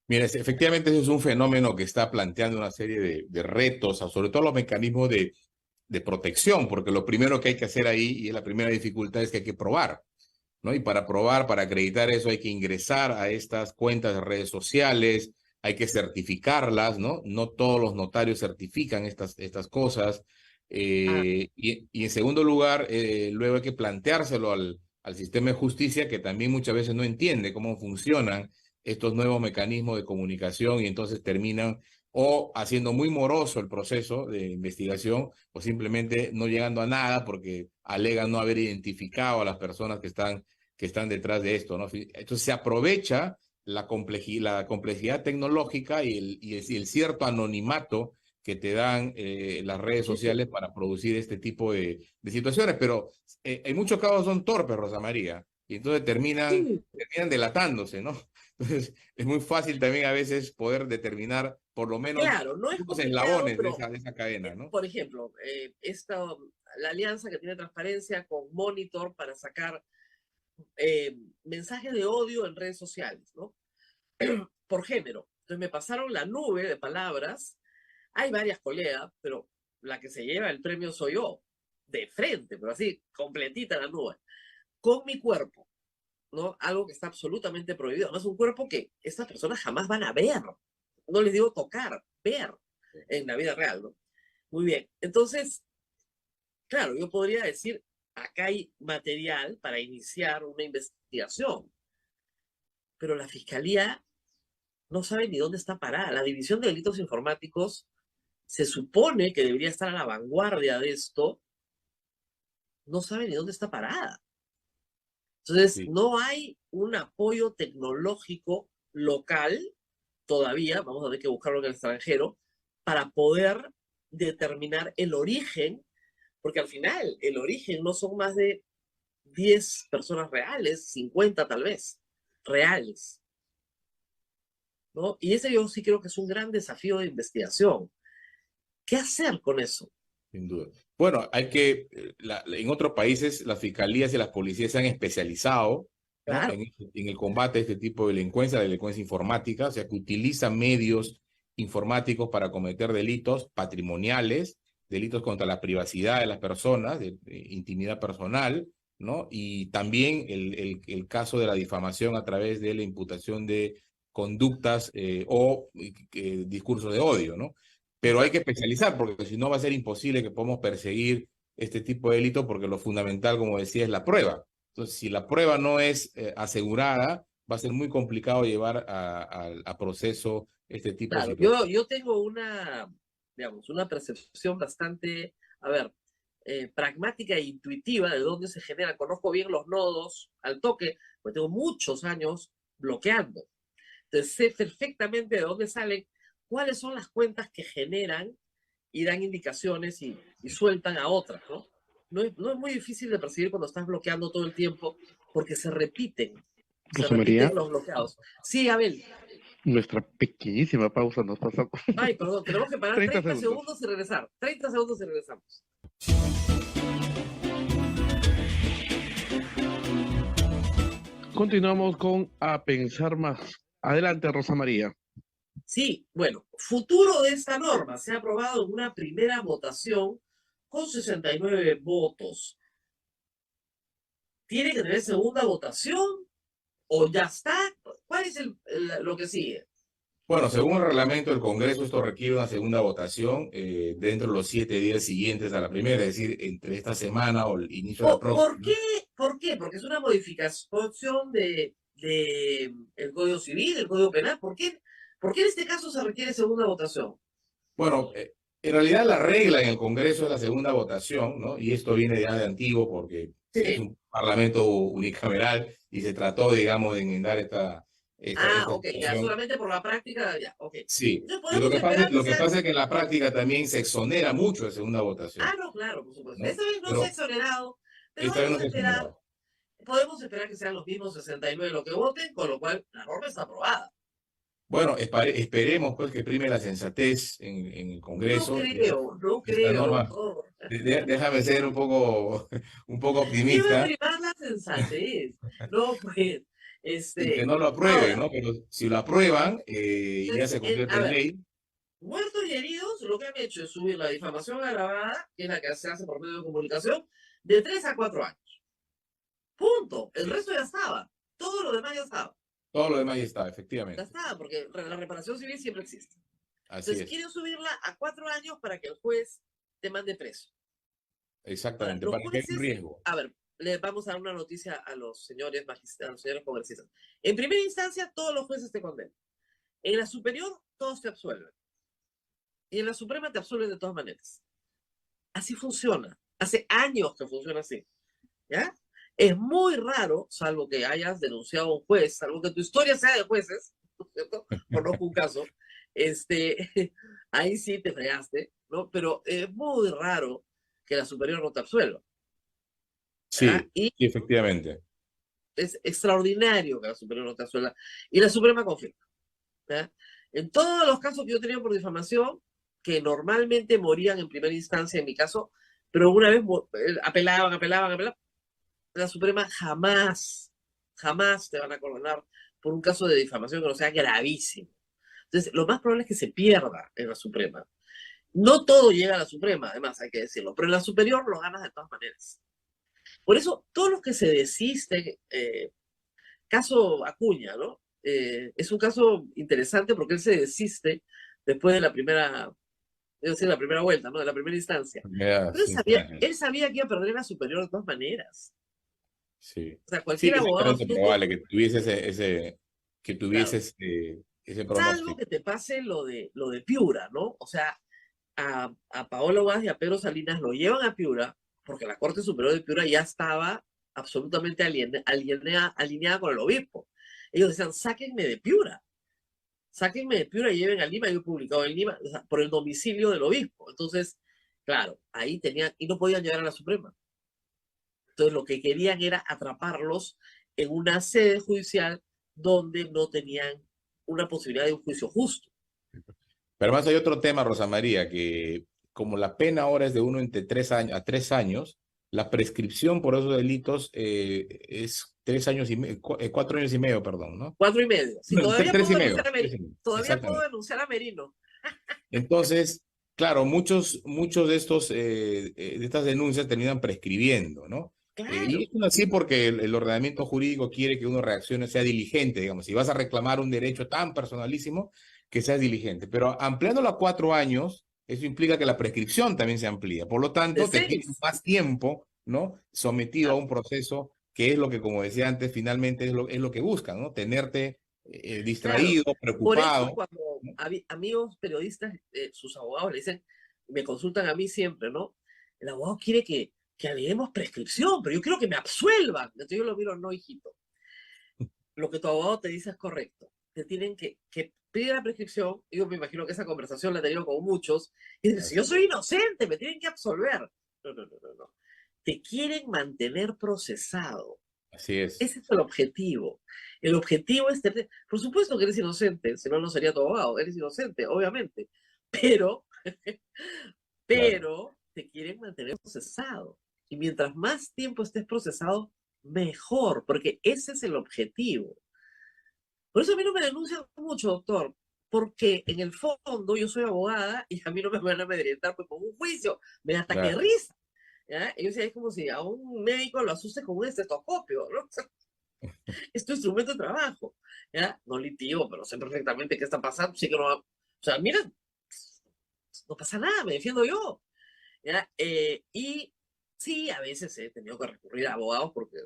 [SPEAKER 4] Mira, efectivamente eso es un fenómeno que está planteando una serie de retos, sobre todo los mecanismos de protección, porque lo primero que hay que hacer ahí, y es la primera dificultad, es que hay que probar, ¿no? Y para probar, para acreditar eso, hay que ingresar a estas cuentas de redes sociales, hay que certificarlas, ¿no? No todos los notarios certifican estas cosas. Y en segundo lugar, luego hay que planteárselo al sistema de justicia, que también muchas veces no entiende cómo funcionan estos nuevos mecanismos de comunicación y entonces terminan o haciendo muy moroso el proceso de investigación o simplemente no llegando a nada porque alegan no haber identificado a las personas que están detrás de esto, ¿no? Entonces se aprovecha la complejidad tecnológica y el cierto anonimato que te dan las redes sociales para producir este tipo de situaciones, pero en muchos casos son torpes, Rosa María, y entonces terminan delatándose, ¿no? Entonces es muy fácil también a veces poder determinar por lo menos
[SPEAKER 3] Claro, no es
[SPEAKER 4] los
[SPEAKER 3] complicado,
[SPEAKER 4] eslabones
[SPEAKER 3] pero
[SPEAKER 4] de esa cadena, ¿no?
[SPEAKER 3] por ejemplo, la alianza que tiene transparencia con Monitor para sacar mensajes de odio en redes sociales, ¿no? Por género. Entonces me pasaron la nube de palabras. Hay varias colegas, pero la que se lleva el premio soy yo, de frente, pero así, completita la nube, con mi cuerpo, ¿no? Algo que está absolutamente prohibido. No es un cuerpo que estas personas jamás van a ver. No les digo tocar, ver en la vida real, ¿no? Muy bien. Entonces, claro, yo podría decir, acá hay material para iniciar una investigación, pero la fiscalía no sabe ni dónde está parada. La División de Delitos Informáticos se supone que debería estar a la vanguardia de esto, no sabe ni dónde está parada. Entonces,
[SPEAKER 4] Sí.
[SPEAKER 3] no hay un apoyo tecnológico local todavía, vamos a tener que buscarlo en el extranjero, para poder determinar el origen, porque al final el origen no son más de 10 personas reales, 50 tal vez, reales, ¿no? Y ese yo sí creo que es un gran desafío de investigación. ¿Qué hacer con eso?
[SPEAKER 4] Sin duda. Bueno, en otros países las fiscalías y las policías se han especializado, ¿no?
[SPEAKER 3] Claro.
[SPEAKER 4] En el combate a este tipo de delincuencia, la delincuencia informática, o sea, que utilizan medios informáticos para cometer delitos patrimoniales, delitos contra la privacidad de las personas, de intimidad personal, ¿no? Y también el caso de la difamación a través de la imputación de conductas o discursos de odio, ¿no? Pero hay que especializar porque si no va a ser imposible que podamos perseguir este tipo de delito porque lo fundamental, como decía, es la prueba. Entonces, si la prueba no es asegurada, va a ser muy complicado llevar a proceso este tipo de
[SPEAKER 3] Claro,
[SPEAKER 4] situaciones.
[SPEAKER 3] yo tengo digamos, una percepción bastante, a ver, pragmática e intuitiva de dónde se genera. Conozco bien los nodos al toque, porque tengo muchos años bloqueando. Entonces sé perfectamente de dónde salen, cuáles son las cuentas que generan y dan indicaciones y sueltan a otras, ¿no? No es muy difícil de percibir cuando estás bloqueando todo el tiempo porque se repiten
[SPEAKER 5] Rosa María,
[SPEAKER 3] los bloqueados. Sí, Abel.
[SPEAKER 5] nuestra pequeñísima pausa nos pasamos.
[SPEAKER 3] Ay, perdón, tenemos que parar
[SPEAKER 5] 30
[SPEAKER 3] 30
[SPEAKER 5] segundos.
[SPEAKER 3] segundos y regresar. 30 segundos y regresamos.
[SPEAKER 5] Continuamos con A Pensar Más. Adelante, Rosa María.
[SPEAKER 3] Sí, bueno, futuro de esta norma. Se ha aprobado en una primera votación con 69 votos. ¿Tiene que tener segunda votación o ya está? ¿Cuál es lo que sigue?
[SPEAKER 4] Bueno, según el reglamento del Congreso, esto requiere una segunda votación dentro de los 7 días siguientes a la primera, es decir, entre esta semana o el inicio de la próxima.
[SPEAKER 3] ¿Por qué? ¿Por qué? Porque es una modificación de el Código Civil, el Código Penal. ¿Por qué en este caso se requiere segunda votación?
[SPEAKER 4] Bueno, en realidad la regla en el Congreso es la segunda votación, ¿no? Y esto viene ya de antiguo porque es un parlamento unicameral y se trató, digamos, de enmendar esta
[SPEAKER 3] ok, ya
[SPEAKER 4] situación.
[SPEAKER 3] solamente por la práctica, ya, ok.
[SPEAKER 4] Sí,
[SPEAKER 3] Entonces,
[SPEAKER 4] y lo que
[SPEAKER 3] podemos
[SPEAKER 4] pasa es que en la práctica también se exonera mucho de segunda votación.
[SPEAKER 3] no, claro, por supuesto.
[SPEAKER 4] ¿No?
[SPEAKER 3] Esta vez no
[SPEAKER 4] Pero
[SPEAKER 3] se ha exonerado, pero
[SPEAKER 4] esta vez no se exoneró.
[SPEAKER 3] podemos esperar que sean los mismos 69 los que voten, con lo cual la norma está aprobada.
[SPEAKER 4] Bueno, esperemos pues que prime la sensatez en el Congreso.
[SPEAKER 3] No
[SPEAKER 4] Esta
[SPEAKER 3] creo.
[SPEAKER 4] norma,
[SPEAKER 3] No.
[SPEAKER 4] déjame ser un poco
[SPEAKER 3] ¿Qué va a
[SPEAKER 4] optimista.
[SPEAKER 3] primar la sensatez? No, pues,
[SPEAKER 4] Y que no lo aprueben, ¿no? Pero si lo aprueban, ya se convierte
[SPEAKER 3] a
[SPEAKER 4] en
[SPEAKER 3] ver,
[SPEAKER 4] ley.
[SPEAKER 3] muertos y heridos, lo que han hecho es subir la difamación agravada, que es la que se hace por medio de comunicación, de 3 a 4 años. Punto. El resto ya estaba. Todo lo demás ya estaba.
[SPEAKER 4] Todo lo demás ya está,
[SPEAKER 3] Ya
[SPEAKER 4] efectivamente.
[SPEAKER 3] estaba, porque la reparación civil siempre existe.
[SPEAKER 4] Así
[SPEAKER 3] Entonces,
[SPEAKER 4] es.
[SPEAKER 3] quieren subirla a 4 años para que el juez te mande preso. Ahora,
[SPEAKER 4] Exactamente,
[SPEAKER 3] los
[SPEAKER 4] para que haya un
[SPEAKER 3] jueces,
[SPEAKER 4] riesgo.
[SPEAKER 3] a ver, les vamos a dar una noticia a los señores magistrados, a los señores congresistas. En primera instancia, todos los jueces te condenan. En la superior, todos te absuelven. Y en la suprema te absuelven de todas maneras. Así funciona. Hace años que funciona así. ¿Ya? Es muy raro, salvo que hayas denunciado a un juez, salvo que tu historia sea de jueces, ¿no es cierto? Conozco un caso, ahí sí te fregaste, ¿no? Pero es muy raro que la superior no te absuelva. ¿Ya?
[SPEAKER 4] Sí,
[SPEAKER 3] Y
[SPEAKER 4] sí, efectivamente.
[SPEAKER 3] es extraordinario que la superior no te absuelva. Y la suprema confirma. ¿Ya? En todos los casos que yo he tenido por difamación, que normalmente morían en primera instancia, en mi caso, pero una vez apelaban, la Suprema jamás, jamás te van a condenar por un caso de difamación que no sea gravísimo. Entonces, lo más probable es que se pierda en la Suprema. No todo llega a la Suprema, además, hay que decirlo, pero en la superior lo ganas de todas maneras. Por eso, todos los que se desisten, caso Acuña, ¿no? Es un caso interesante porque él se desiste después de la primera, es decir, la primera vuelta, ¿no? De la primera instancia.
[SPEAKER 4] Ya,
[SPEAKER 3] Pero
[SPEAKER 4] sí,
[SPEAKER 3] él sabía que iba a perder la superior de todas maneras.
[SPEAKER 4] sí.
[SPEAKER 3] O sea,
[SPEAKER 4] Sí,
[SPEAKER 3] cualquier
[SPEAKER 4] es
[SPEAKER 3] abogado
[SPEAKER 4] altamente
[SPEAKER 3] astuto,
[SPEAKER 4] probable que tuviese que tuviese
[SPEAKER 3] claro,
[SPEAKER 4] ese
[SPEAKER 3] salvo
[SPEAKER 4] pronóstico.
[SPEAKER 3] que te pase lo de Piura, ¿no? O sea, a Paolo Vaz y a Pedro Salinas lo llevan a Piura porque la Corte Superior de Piura ya estaba absolutamente alineada con el obispo. Ellos decían, sáquenme de Piura y lleven a Lima. Yo he publicado en Lima, o sea, por el domicilio del obispo. Entonces, claro, ahí tenían, y no podían llegar a la Suprema. Entonces, lo que querían era atraparlos en una sede judicial donde no tenían una posibilidad de un juicio justo.
[SPEAKER 4] Pero además hay otro tema, Rosa María, que como la pena ahora es de uno entre 3 años a 3 años, la prescripción por esos delitos es 3 años y 4 años y medio, perdón, ¿no?
[SPEAKER 3] 4 y medio. Si
[SPEAKER 4] No,
[SPEAKER 3] todavía
[SPEAKER 4] tres
[SPEAKER 3] puedo
[SPEAKER 4] y
[SPEAKER 3] denunciar
[SPEAKER 4] medio.
[SPEAKER 3] a Merino, todavía puedo
[SPEAKER 4] Exactamente.
[SPEAKER 3] denunciar a Merino.
[SPEAKER 4] Entonces, claro, muchos de de estas denuncias terminan prescribiendo, ¿no? Y
[SPEAKER 3] Claro,
[SPEAKER 4] es así porque el ordenamiento jurídico quiere que uno reaccione, sea diligente, digamos. Si vas a reclamar un derecho tan personalísimo, que seas diligente. Pero ampliándolo a 4 años, eso implica que la prescripción también se amplía. Por lo
[SPEAKER 3] de
[SPEAKER 4] tanto, te quedas
[SPEAKER 3] 6.
[SPEAKER 4] más tiempo, ¿no? Sometido a
[SPEAKER 3] Claro.
[SPEAKER 4] un proceso que es lo que, como decía antes, finalmente es lo que buscan, ¿no? Tenerte
[SPEAKER 3] Claro.
[SPEAKER 4] distraído,
[SPEAKER 3] Por eso
[SPEAKER 4] preocupado,
[SPEAKER 3] cuando
[SPEAKER 4] ¿no?
[SPEAKER 3] amigos periodistas, sus abogados le dicen, me consultan a mí siempre, ¿no? El abogado quiere que aleguemos prescripción, pero yo quiero que me absuelvan. Entonces yo lo miro, no, hijito. Lo que tu abogado te dice es correcto. Te tienen que pedir la prescripción. Yo me imagino que esa conversación la he tenido con muchos. Y dicen, si yo
[SPEAKER 4] Así
[SPEAKER 3] soy inocente, me tienen que absolver. No, no, no, no, no. Te quieren mantener procesado.
[SPEAKER 4] así es.
[SPEAKER 3] Ese es el objetivo. El objetivo es tener, por supuesto que eres inocente, si no, no sería tu abogado, eres inocente, obviamente, pero,
[SPEAKER 4] Claro.
[SPEAKER 3] pero te quieren mantener procesado. Y mientras más tiempo estés procesado, mejor, porque ese es el objetivo. Por eso a mí no me denuncian mucho, doctor, porque en el fondo yo soy abogada y a mí no me van a amedrentar pues, con un juicio, me da ataque de
[SPEAKER 4] Claro.
[SPEAKER 3] risa. ¿Ya? Ellos decían, es como si a un médico lo asustes con un estetoscopio, ¿no? Es tu instrumento de trabajo, ¿ya? No litio, pero sé perfectamente qué está pasando, sí que no va, o sea, mira, no pasa nada, me defiendo yo, ¿ya? Y sí, a veces he tenido que recurrir a abogados porque,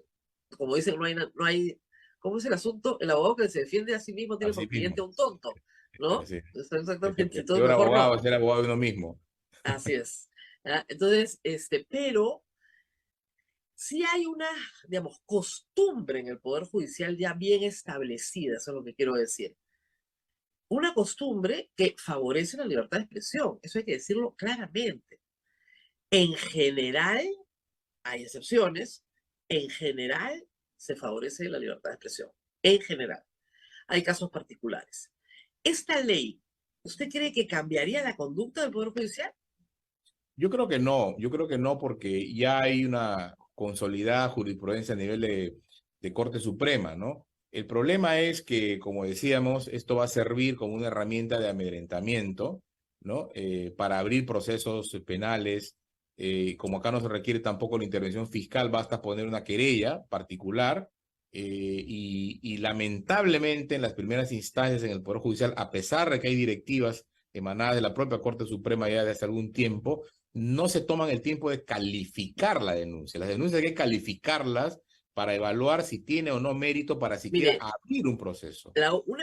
[SPEAKER 3] como dicen, no hay, ¿cómo es el asunto? El abogado que se defiende a sí mismo tiene
[SPEAKER 4] Así
[SPEAKER 3] por cliente
[SPEAKER 4] mismo.
[SPEAKER 3] a un tonto, ¿no?
[SPEAKER 4] Así es.
[SPEAKER 3] Exactamente,
[SPEAKER 4] El
[SPEAKER 3] entonces
[SPEAKER 4] peor
[SPEAKER 3] mejor
[SPEAKER 4] abogado
[SPEAKER 3] no,
[SPEAKER 4] es ser abogado de uno mismo.
[SPEAKER 3] así es. ¿Ya? Entonces, pero sí hay una, digamos, costumbre en el Poder Judicial ya bien establecida, eso es lo que quiero decir. Una costumbre que favorece la libertad de expresión, eso hay que decirlo claramente. En general, hay excepciones, en general se favorece la libertad de expresión, en general. Hay casos particulares. Esta ley, ¿usted cree que cambiaría la conducta del Poder Judicial?
[SPEAKER 4] Yo creo que no, porque ya hay una consolidada jurisprudencia a nivel de Corte Suprema, ¿no? El problema es que, como decíamos, esto va a servir como una herramienta de amedrentamiento, ¿no? Para abrir procesos penales. Como acá no se requiere tampoco la intervención fiscal, basta poner una querella particular. Y lamentablemente en las primeras instancias en el Poder Judicial, a pesar de que hay directivas emanadas de la propia Corte Suprema ya de hace algún tiempo, no se toman el tiempo de calificar la denuncia. Las denuncias hay que calificarlas para evaluar si tiene o no mérito para siquiera
[SPEAKER 3] Mire,
[SPEAKER 4] abrir un proceso.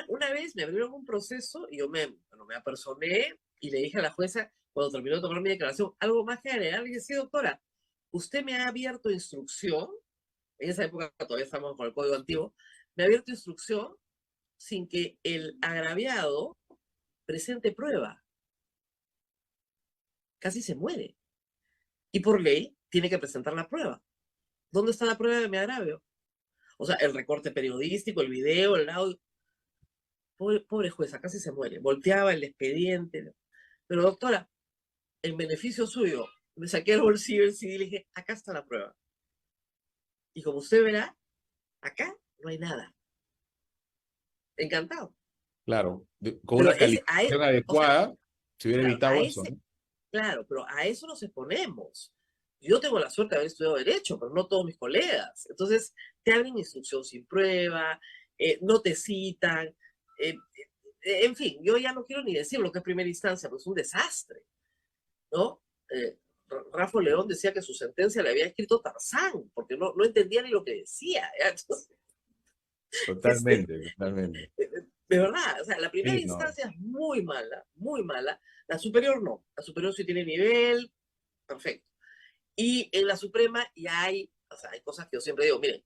[SPEAKER 3] una vez me abrieron un proceso y yo me apersoné y le dije a la jueza, cuando terminó de tomar mi declaración, algo más que agregar, le dije, sí, doctora, usted me ha abierto instrucción, en esa época todavía estamos con el código antiguo, me ha abierto instrucción sin que el agraviado presente prueba. Casi se muere. Y por ley tiene que presentar la prueba. ¿Dónde está la prueba de mi agravio? O sea, el recorte periodístico, el video, el audio. Pobre jueza, casi se muere. Volteaba el expediente. Pero doctora, en beneficio suyo, me saqué el bolsillo el CD y le dije, acá está la prueba. Y como usted verá, acá no hay nada. Encantado.
[SPEAKER 4] Claro, con
[SPEAKER 3] Pero
[SPEAKER 4] una calificación adecuada, se hubiera
[SPEAKER 3] claro,
[SPEAKER 4] evitado eso, ¿no?
[SPEAKER 3] claro, pero a eso nos exponemos. Yo tengo la suerte de haber estudiado Derecho, pero no todos mis colegas. Entonces, te abren instrucción sin prueba, no te citan. En fin, yo ya no quiero ni decir lo que es primera instancia, porque es un desastre, ¿no? Rafa León decía que su sentencia le había escrito Tarzán, porque no entendía ni lo que decía. Entonces,
[SPEAKER 4] Totalmente, totalmente.
[SPEAKER 3] de verdad, o sea, la primera
[SPEAKER 4] Sí, no.
[SPEAKER 3] instancia es muy mala, muy mala. La superior no. La superior sí tiene nivel, perfecto. Y en la Suprema ya hay, o sea, hay cosas que yo siempre digo, miren,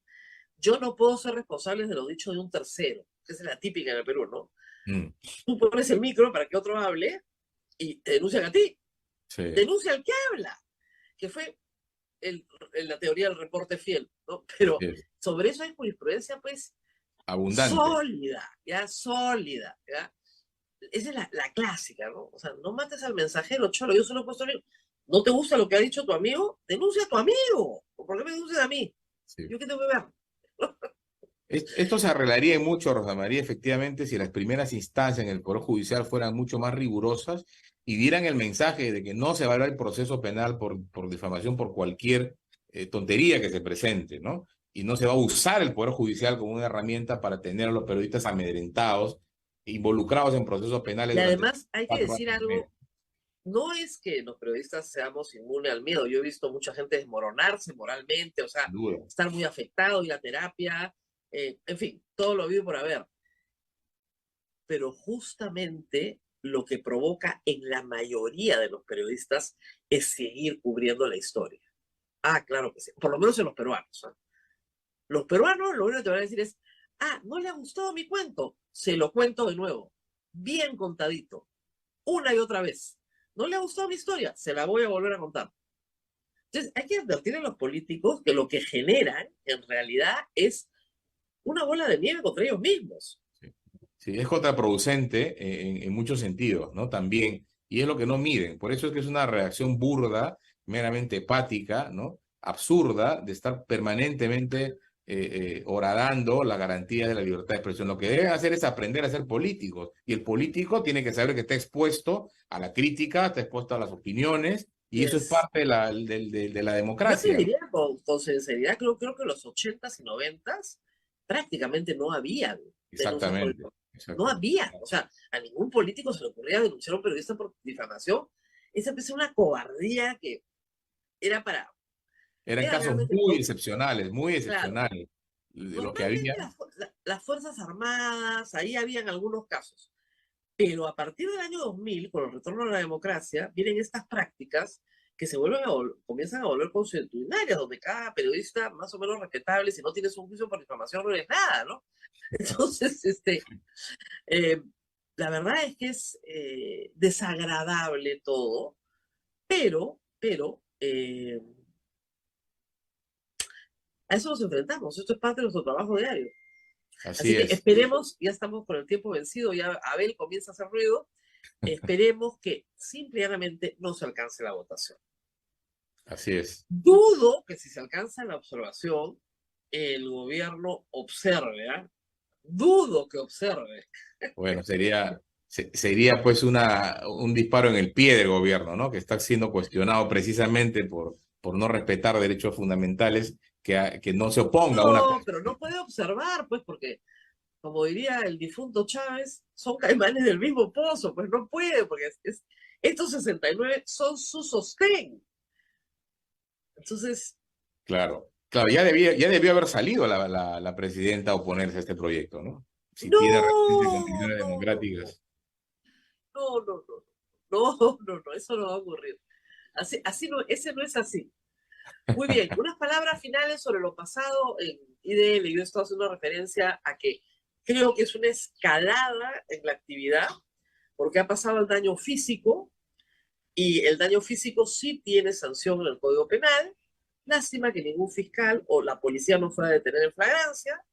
[SPEAKER 3] yo no puedo ser responsable de lo dicho de un tercero, que es la típica en el Perú, ¿no? Tú pones el micro para que otro hable y te denuncian a ti.
[SPEAKER 4] Sí.
[SPEAKER 3] Denuncia al que habla, que fue la teoría del reporte fiel, ¿no? Pero
[SPEAKER 4] Sí.
[SPEAKER 3] sobre eso hay jurisprudencia, pues,
[SPEAKER 4] Abundante.
[SPEAKER 3] sólida, ¿ya? Esa es la clásica, ¿no? O sea, no mates al mensajero, cholo, yo solo he puesto el... ¿No te gusta lo que ha dicho tu amigo? Denuncia a tu amigo. ¿Por qué me denuncias a mí?
[SPEAKER 4] Sí.
[SPEAKER 3] ¿Yo qué tengo que ver?
[SPEAKER 4] Esto se arreglaría mucho, Rosa María, efectivamente, si las primeras instancias en el Poder Judicial fueran mucho más rigurosas y dieran el mensaje de que no se va a dar el proceso penal por difamación por cualquier tontería que se presente, ¿no? Y no se va a usar el Poder Judicial como una herramienta para tener a los periodistas amedrentados, involucrados en procesos penales.
[SPEAKER 3] Y además hay que
[SPEAKER 4] 4
[SPEAKER 3] decir
[SPEAKER 4] años y medio.
[SPEAKER 3] algo, no es que los periodistas seamos inmunes al miedo. Yo he visto mucha gente desmoronarse moralmente, o sea,
[SPEAKER 4] Sin duda.
[SPEAKER 3] estar muy afectado, ir a terapia, en fin, todo lo habido por haber. Pero justamente lo que provoca en la mayoría de los periodistas es seguir cubriendo la historia. Ah, claro que sí, por lo menos en los peruanos. ¿eh? Los peruanos lo único que te van a decir es, ¿no le ha gustado mi cuento? Se lo cuento de nuevo, bien contadito, una y otra vez. ¿No le ha gustado mi historia? Se la voy a volver a contar. Entonces, hay que advertir a los políticos que lo que generan, en realidad, es una bola de nieve contra ellos mismos.
[SPEAKER 4] Sí, es contraproducente en muchos sentidos, ¿no? También, y es lo que no miden. Por eso es que es una reacción burda, meramente hepática, ¿no? Absurda, de estar permanentemente horadando la garantía de la libertad de expresión. Lo que deben hacer es aprender a ser políticos. Y el político tiene que saber que está expuesto a la crítica, está expuesto a las opiniones, y eso es parte de la
[SPEAKER 3] Yo te
[SPEAKER 4] democracia.
[SPEAKER 3] diría con sinceridad, creo que en los 80s y 90s prácticamente no había denuncias por
[SPEAKER 4] Exactamente.
[SPEAKER 3] No había, o sea, a ningún político se le ocurría denunciar a un periodista por difamación. Esa es una cobardía que era para...
[SPEAKER 4] Eran
[SPEAKER 3] Era
[SPEAKER 4] casos
[SPEAKER 3] realmente
[SPEAKER 4] muy excepcionales, muy excepcionales.
[SPEAKER 3] Claro.
[SPEAKER 4] De lo que había.
[SPEAKER 3] Las Fuerzas Armadas, ahí habían algunos casos. Pero a partir del año 2000, con el retorno a la democracia, vienen estas prácticas que se comienzan a volver consuetudinarias, donde cada periodista más o menos respetable, si no tienes un juicio por difamación, no eres nada, ¿no? Entonces, la verdad es que es desagradable todo, pero a eso nos enfrentamos. Esto es parte de nuestro trabajo diario. Así que esperemos, ya estamos con el tiempo vencido, ya Abel comienza a hacer ruido, esperemos que simplemente no se alcance la votación.
[SPEAKER 4] Así es.
[SPEAKER 3] Dudo que si se alcanza la observación, el gobierno observe dudo que observe.
[SPEAKER 4] Bueno, sería pues un disparo en el pie del gobierno, ¿no? Que está siendo cuestionado precisamente por no respetar derechos fundamentales, que no se oponga a una...
[SPEAKER 3] No, pero no puede observar, pues, porque, como diría el difunto Chávez, son caimanes del mismo pozo, pues no puede, porque estos 69 son su sostén. Entonces,
[SPEAKER 4] Claro, claro, ya debió haber salido la presidenta a oponerse a este proyecto, ¿no? Si tiene realmente
[SPEAKER 3] no,
[SPEAKER 4] convicciones
[SPEAKER 3] no, no,
[SPEAKER 4] democráticas.
[SPEAKER 3] no, no, no, no, no, no, eso no va a ocurrir. Así no, ese no es así. Muy bien, unas palabras finales sobre lo pasado en IDL. Yo estoy haciendo referencia a que creo que es una escalada en la actividad, porque ha pasado el daño físico, y el daño físico sí tiene sanción en el Código Penal. Lástima que ningún fiscal o la policía no fue a detener en flagrancia,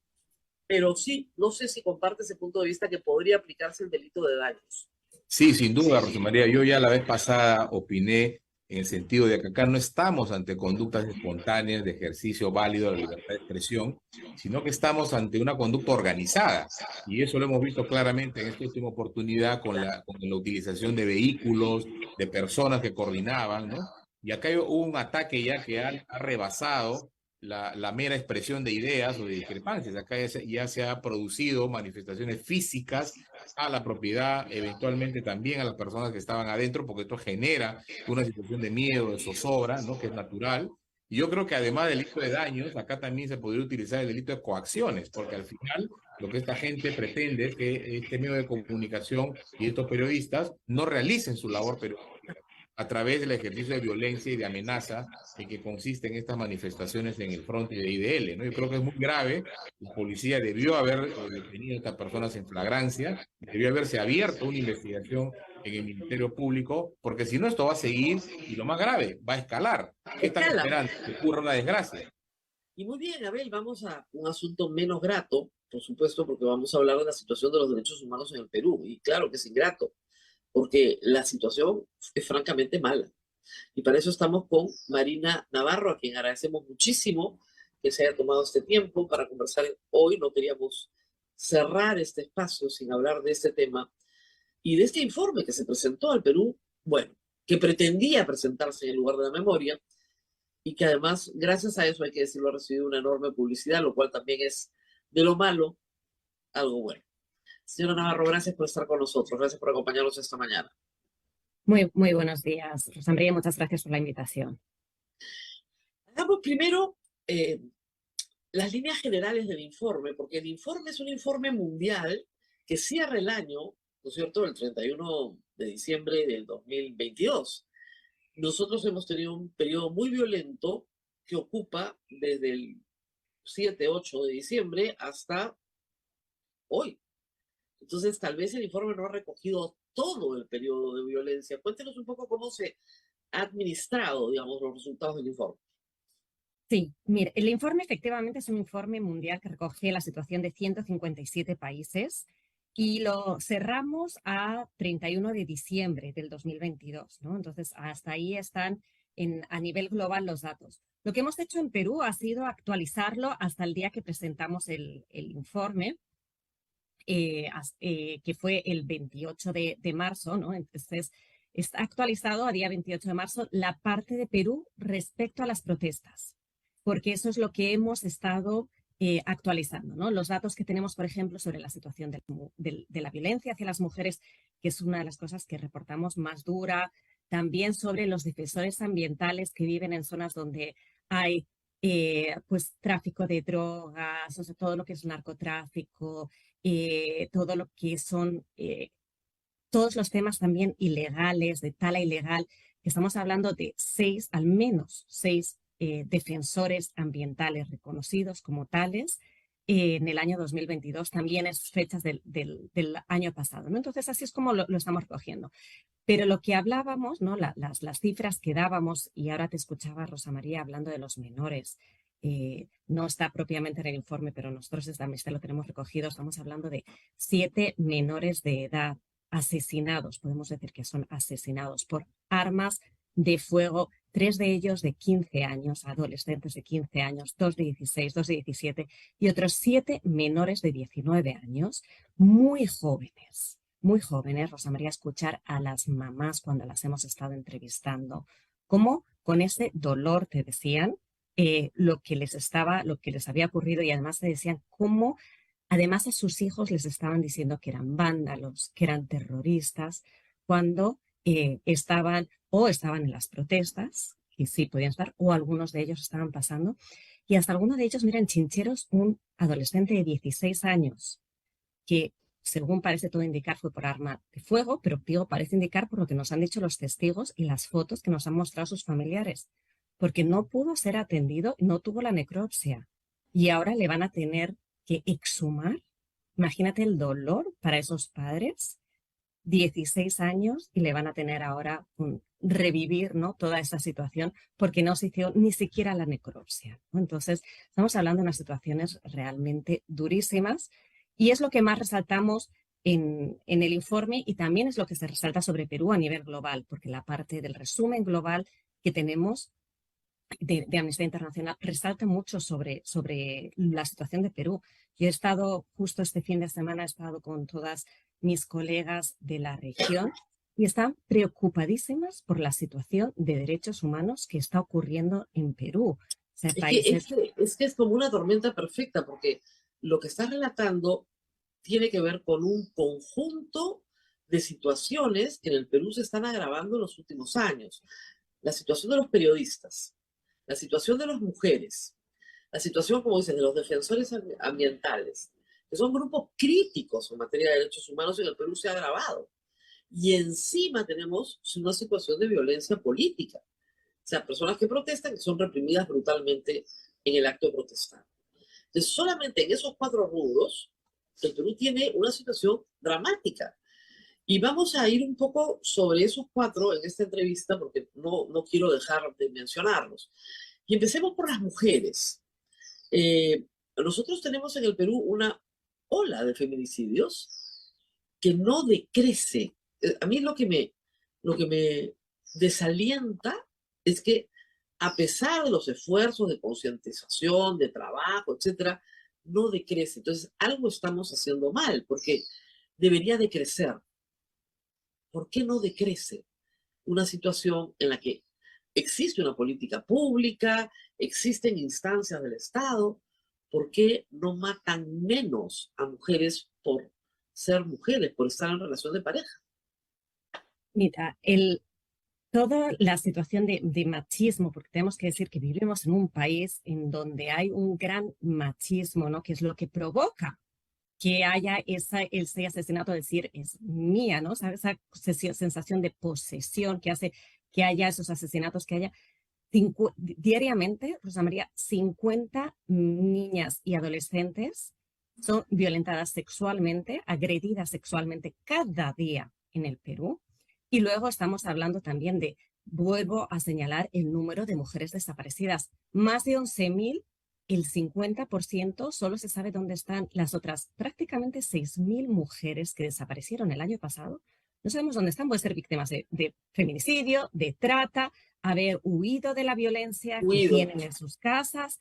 [SPEAKER 3] pero sí, no sé si comparte ese punto de vista que podría aplicarse el delito de daños.
[SPEAKER 4] Sí, sin duda, Rosa María. Yo ya la vez pasada opiné en el sentido de que acá no estamos ante conductas espontáneas de ejercicio válido de la libertad de expresión, sino que estamos ante una conducta organizada. Y eso lo hemos visto claramente en esta última oportunidad con la utilización de vehículos, de personas que coordinaban, ¿no? Y acá hubo un ataque ya que ha rebasado la mera expresión de ideas o de discrepancias. Acá ya se ha producido manifestaciones físicas a la propiedad, eventualmente también a las personas que estaban adentro, porque esto genera una situación de miedo, de zozobra, ¿no? Que es natural. Y yo creo que además del delito de daños, acá también se podría utilizar el delito de coacciones, porque al final lo que esta gente pretende es que este medio de comunicación y estos periodistas no realicen su labor periodística a través del ejercicio de violencia y de amenaza en que consisten estas manifestaciones en el frente de IDL, ¿no? Yo creo que es muy grave. La policía debió haber detenido a estas personas en flagrancia, debió haberse abierto una investigación en el Ministerio Público, porque si no esto va a seguir y lo más grave, va a escalar. ¿Qué están
[SPEAKER 3] Escala.
[SPEAKER 4] esperando? Que ocurra una desgracia.
[SPEAKER 3] Y muy bien, Abel, vamos a un asunto menos grato, por supuesto, porque vamos a hablar de la situación de los derechos humanos en el Perú. Y claro que es ingrato, porque la situación es francamente mala. Y para eso estamos con Marina Navarro, a quien agradecemos muchísimo que se haya tomado este tiempo para conversar hoy. No queríamos cerrar este espacio sin hablar de este tema y de este informe que se presentó al Perú, bueno, que pretendía presentarse en el lugar de la memoria y que además, gracias a eso, hay que decirlo, ha recibido una enorme publicidad, lo cual también es de lo malo algo bueno. Señora Navarro, gracias por estar con nosotros, gracias por acompañarnos esta mañana.
[SPEAKER 6] Muy buenos días, Rosa María, muchas gracias por la invitación.
[SPEAKER 3] Hagamos primero las líneas generales del informe, porque el informe es un informe mundial que cierra el año, ¿no es cierto?, el 31 de diciembre del 2022. Nosotros hemos tenido un periodo muy violento que ocupa desde el 7-8 de diciembre hasta hoy. Entonces, tal vez el informe no ha recogido todo el periodo de violencia. Cuéntenos un poco cómo se ha administrado, digamos, los resultados del informe.
[SPEAKER 6] Sí, mire, el informe efectivamente es un informe mundial que recoge la situación de 157 países y lo cerramos a 31 de diciembre del 2022, ¿no? Entonces, hasta ahí están a nivel global los datos. Lo que hemos hecho en Perú ha sido actualizarlo hasta el día que presentamos el informe, que fue el 28 de marzo, ¿no? Entonces, está actualizado a día 28 de marzo la parte de Perú respecto a las protestas, porque eso es lo que hemos estado actualizando, ¿no? Los datos que tenemos, por ejemplo, sobre la situación de la violencia hacia las mujeres, que es una de las cosas que reportamos más dura, también sobre los defensores ambientales que viven en zonas donde hay pues tráfico de drogas, o sea, todo lo que es narcotráfico, todo lo que son todos los temas también ilegales, de tala ilegal, que estamos hablando de al menos seis defensores ambientales reconocidos como tales en el año 2022, también es fechas del año pasado, ¿no? Entonces, así es como lo estamos recogiendo. Pero lo que hablábamos, ¿no? Las cifras que dábamos, y ahora te escuchaba, Rosa María, hablando de los menores, no está propiamente en el informe, pero nosotros desde Amnistía lo tenemos recogido, estamos hablando de 7 menores de edad asesinados, podemos decir que son asesinados por armas de fuego 3 de ellos de 15 años, adolescentes de 15 años, 2 de 16, 2 de 17 y otros 7 menores de 19 años, muy jóvenes, Rosa María, escuchar a las mamás cuando las hemos estado entrevistando, cómo con ese dolor te decían lo que les había ocurrido, y además te decían cómo además a sus hijos les estaban diciendo que eran vándalos, que eran terroristas, cuando estaban en las protestas, y sí podían estar, o algunos de ellos estaban pasando, y hasta algunos de ellos, mira, en Chincheros, un adolescente de 16 años, que según parece todo indicar fue por arma de fuego, pero digo, parece indicar por lo que nos han dicho los testigos y las fotos que nos han mostrado sus familiares, porque no pudo ser atendido, no tuvo la necropsia, y ahora le van a tener que exhumar. Imagínate el dolor para esos padres, 16 años, y le van a tener ahora revivir, ¿no?, toda esa situación porque no se hizo ni siquiera la necropsia, ¿no? Entonces, estamos hablando de unas situaciones realmente durísimas y es lo que más resaltamos en el informe, y también es lo que se resalta sobre Perú a nivel global, porque la parte del resumen global que tenemos de Amnistía Internacional resalta mucho sobre la situación de Perú. Yo he estado, justo este fin de semana, he estado con todas mis colegas de la región y están preocupadísimas por la situación de derechos humanos que está ocurriendo en Perú. O sea,
[SPEAKER 3] es que es como una tormenta perfecta, porque lo que estás relatando tiene que ver con un conjunto de situaciones que en el Perú se están agravando en los últimos años. La situación de los periodistas, la situación de las mujeres, la situación, como dices, de los defensores ambientales, que son grupos críticos en materia de derechos humanos, en el Perú se ha agravado. Y encima tenemos una situación de violencia política. O sea, personas que protestan que son reprimidas brutalmente en el acto de protestar. Entonces, solamente en esos 4 rubros, el Perú tiene una situación dramática. Y vamos a ir un poco sobre esos 4 en esta entrevista, porque no quiero dejar de mencionarlos. Y empecemos por las mujeres. Nosotros tenemos en el Perú una ola de feminicidios que no decrece. A mí lo que me desalienta es que, a pesar de los esfuerzos de concientización, de trabajo, etcétera, no decrece. Entonces, algo estamos haciendo mal, porque debería decrecer. ¿Por qué no decrece una situación en la que existe una política pública, existen instancias del Estado? ¿Por qué no matan menos a mujeres por ser mujeres, por estar en relación de pareja?
[SPEAKER 6] Mira, toda la situación de machismo, porque tenemos que decir que vivimos en un país en donde hay un gran machismo, ¿no?, que es lo que provoca que haya ese asesinato, decir, es mía, ¿no? ¿Sabes? Esa sensación de posesión que hace que haya esos asesinatos, que haya diariamente, Rosa María, 50 niñas y adolescentes son violentadas sexualmente, agredidas sexualmente cada día en el Perú. Y luego estamos hablando también de, vuelvo a señalar, el número de mujeres desaparecidas. Más de 11.000, el 50% solo se sabe dónde están. Las otras prácticamente 6.000 mujeres que desaparecieron el año pasado, no sabemos dónde están. Pueden ser víctimas de feminicidio, de trata, haber huido de la violencia que tienen en sus casas.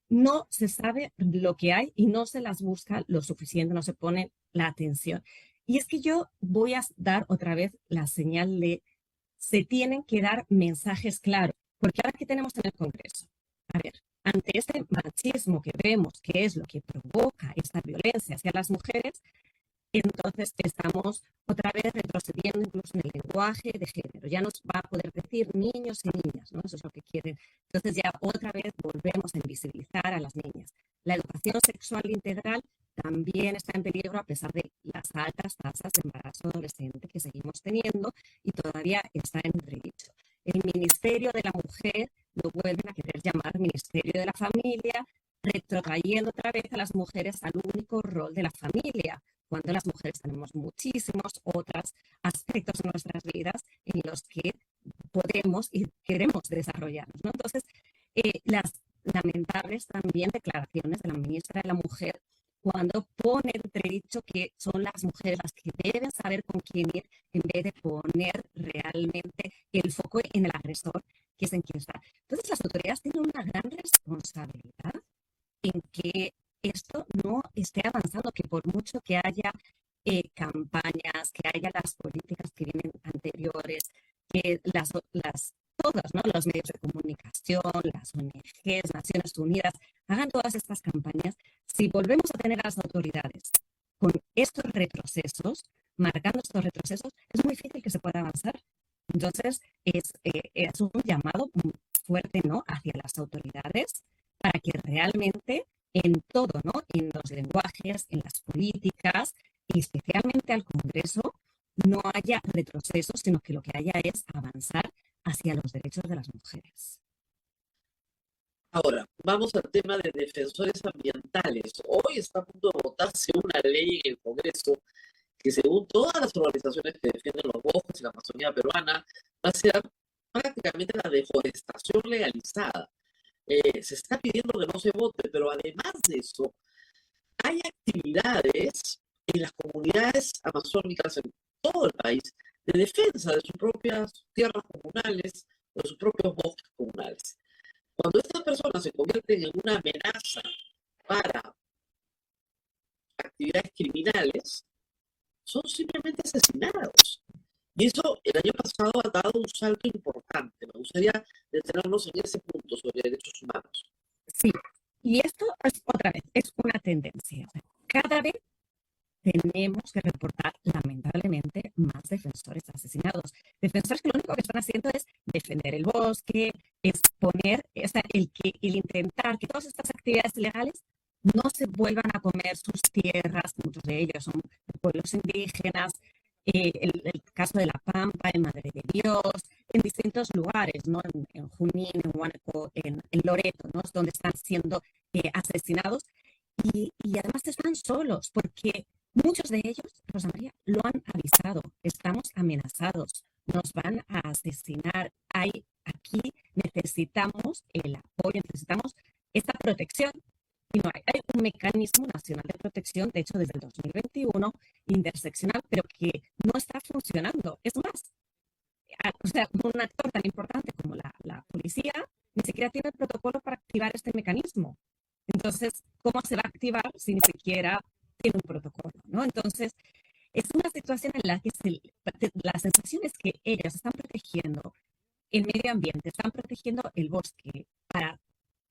[SPEAKER 6] No se sabe lo que hay y no se las busca lo suficiente, no se pone la atención. Y es que yo voy a dar otra vez la señal de se tienen que dar mensajes claros, porque ahora que tenemos en el Congreso, a ver, ante este machismo que vemos, que es lo que provoca esta violencia hacia las mujeres, entonces estamos otra vez retrocediendo incluso en el lenguaje de género. Ya nos va a poder decir niños y niñas, ¿no? Eso es lo que quieren. Entonces ya otra vez volvemos a invisibilizar a las niñas. La educación sexual integral también está en peligro a pesar de las altas tasas de embarazo adolescente que seguimos teniendo y todavía está en entredicho. El Ministerio de la Mujer lo vuelven a querer llamar Ministerio de la Familia, retrotrayendo otra vez a las mujeres al único rol de la familia, cuando las mujeres tenemos muchísimos otros aspectos en nuestras vidas en los que podemos y queremos desarrollarnos, ¿no? Entonces, las lamentables también declaraciones de la ministra de la Mujer cuando pone entredicho que son las mujeres las que deben saber con quién ir en vez de poner realmente el foco en el agresor, empiecen quién está. Entonces las autoridades tienen una gran responsabilidad en que esto no esté avanzando, que por mucho que haya campañas, que haya las políticas que vienen anteriores, que todos, ¿no? Los medios de comunicación, las ONGs, Naciones Unidas, hagan todas estas campañas. Si volvemos a tener a las autoridades con estos retrocesos, marcando estos retrocesos, es muy difícil que se pueda avanzar. Entonces, es un llamado fuerte, ¿no?, hacia las autoridades para que realmente en todo, ¿no?, en los lenguajes, en las políticas, y especialmente al Congreso, no haya retrocesos, sino que lo que haya es avanzar hacia los derechos de las mujeres.
[SPEAKER 3] Ahora, vamos al tema de defensores ambientales. Hoy está a punto de votarse una ley en el Congreso que, según todas las organizaciones que defienden los bosques y la Amazonía peruana, va a ser prácticamente la deforestación legalizada. Se está pidiendo que no se vote, pero además de eso, hay actividades en las comunidades amazónicas en todo el país de defensa de sus propias tierras comunales o de sus propios bosques comunales. Cuando estas personas se convierten en una amenaza para actividades criminales, son simplemente asesinados. Y eso el año pasado ha dado un salto importante. Me gustaría detenernos en ese punto sobre derechos humanos.
[SPEAKER 6] Sí, y esto es otra vez, es una tendencia. O sea, cada vez tenemos que reportar, lamentablemente, más defensores asesinados. Defensores que lo único que están haciendo es defender el bosque, es poner, el intentar que todas estas actividades ilegales no se vuelvan a comer sus tierras, muchos de ellos son de pueblos indígenas, el caso de La Pampa, en Madre de Dios, en distintos lugares, ¿no? En Junín, en Huánuco, en Loreto, ¿no?, es donde están siendo asesinados, y además están solos, porque muchos de ellos, Rosa María, lo han avisado, estamos amenazados, nos van a asesinar, aquí necesitamos el apoyo, necesitamos esta protección. Y no hay un mecanismo nacional de protección, de hecho desde el 2021, interseccional, pero que no está funcionando. Es más, o sea, un actor tan importante como la policía ni siquiera tiene el protocolo para activar este mecanismo. Entonces, ¿cómo se va a activar si ni siquiera tiene un protocolo, ¿no? Entonces, es una situación en la que la sensación es que ellos están protegiendo el medio ambiente, están protegiendo el bosque para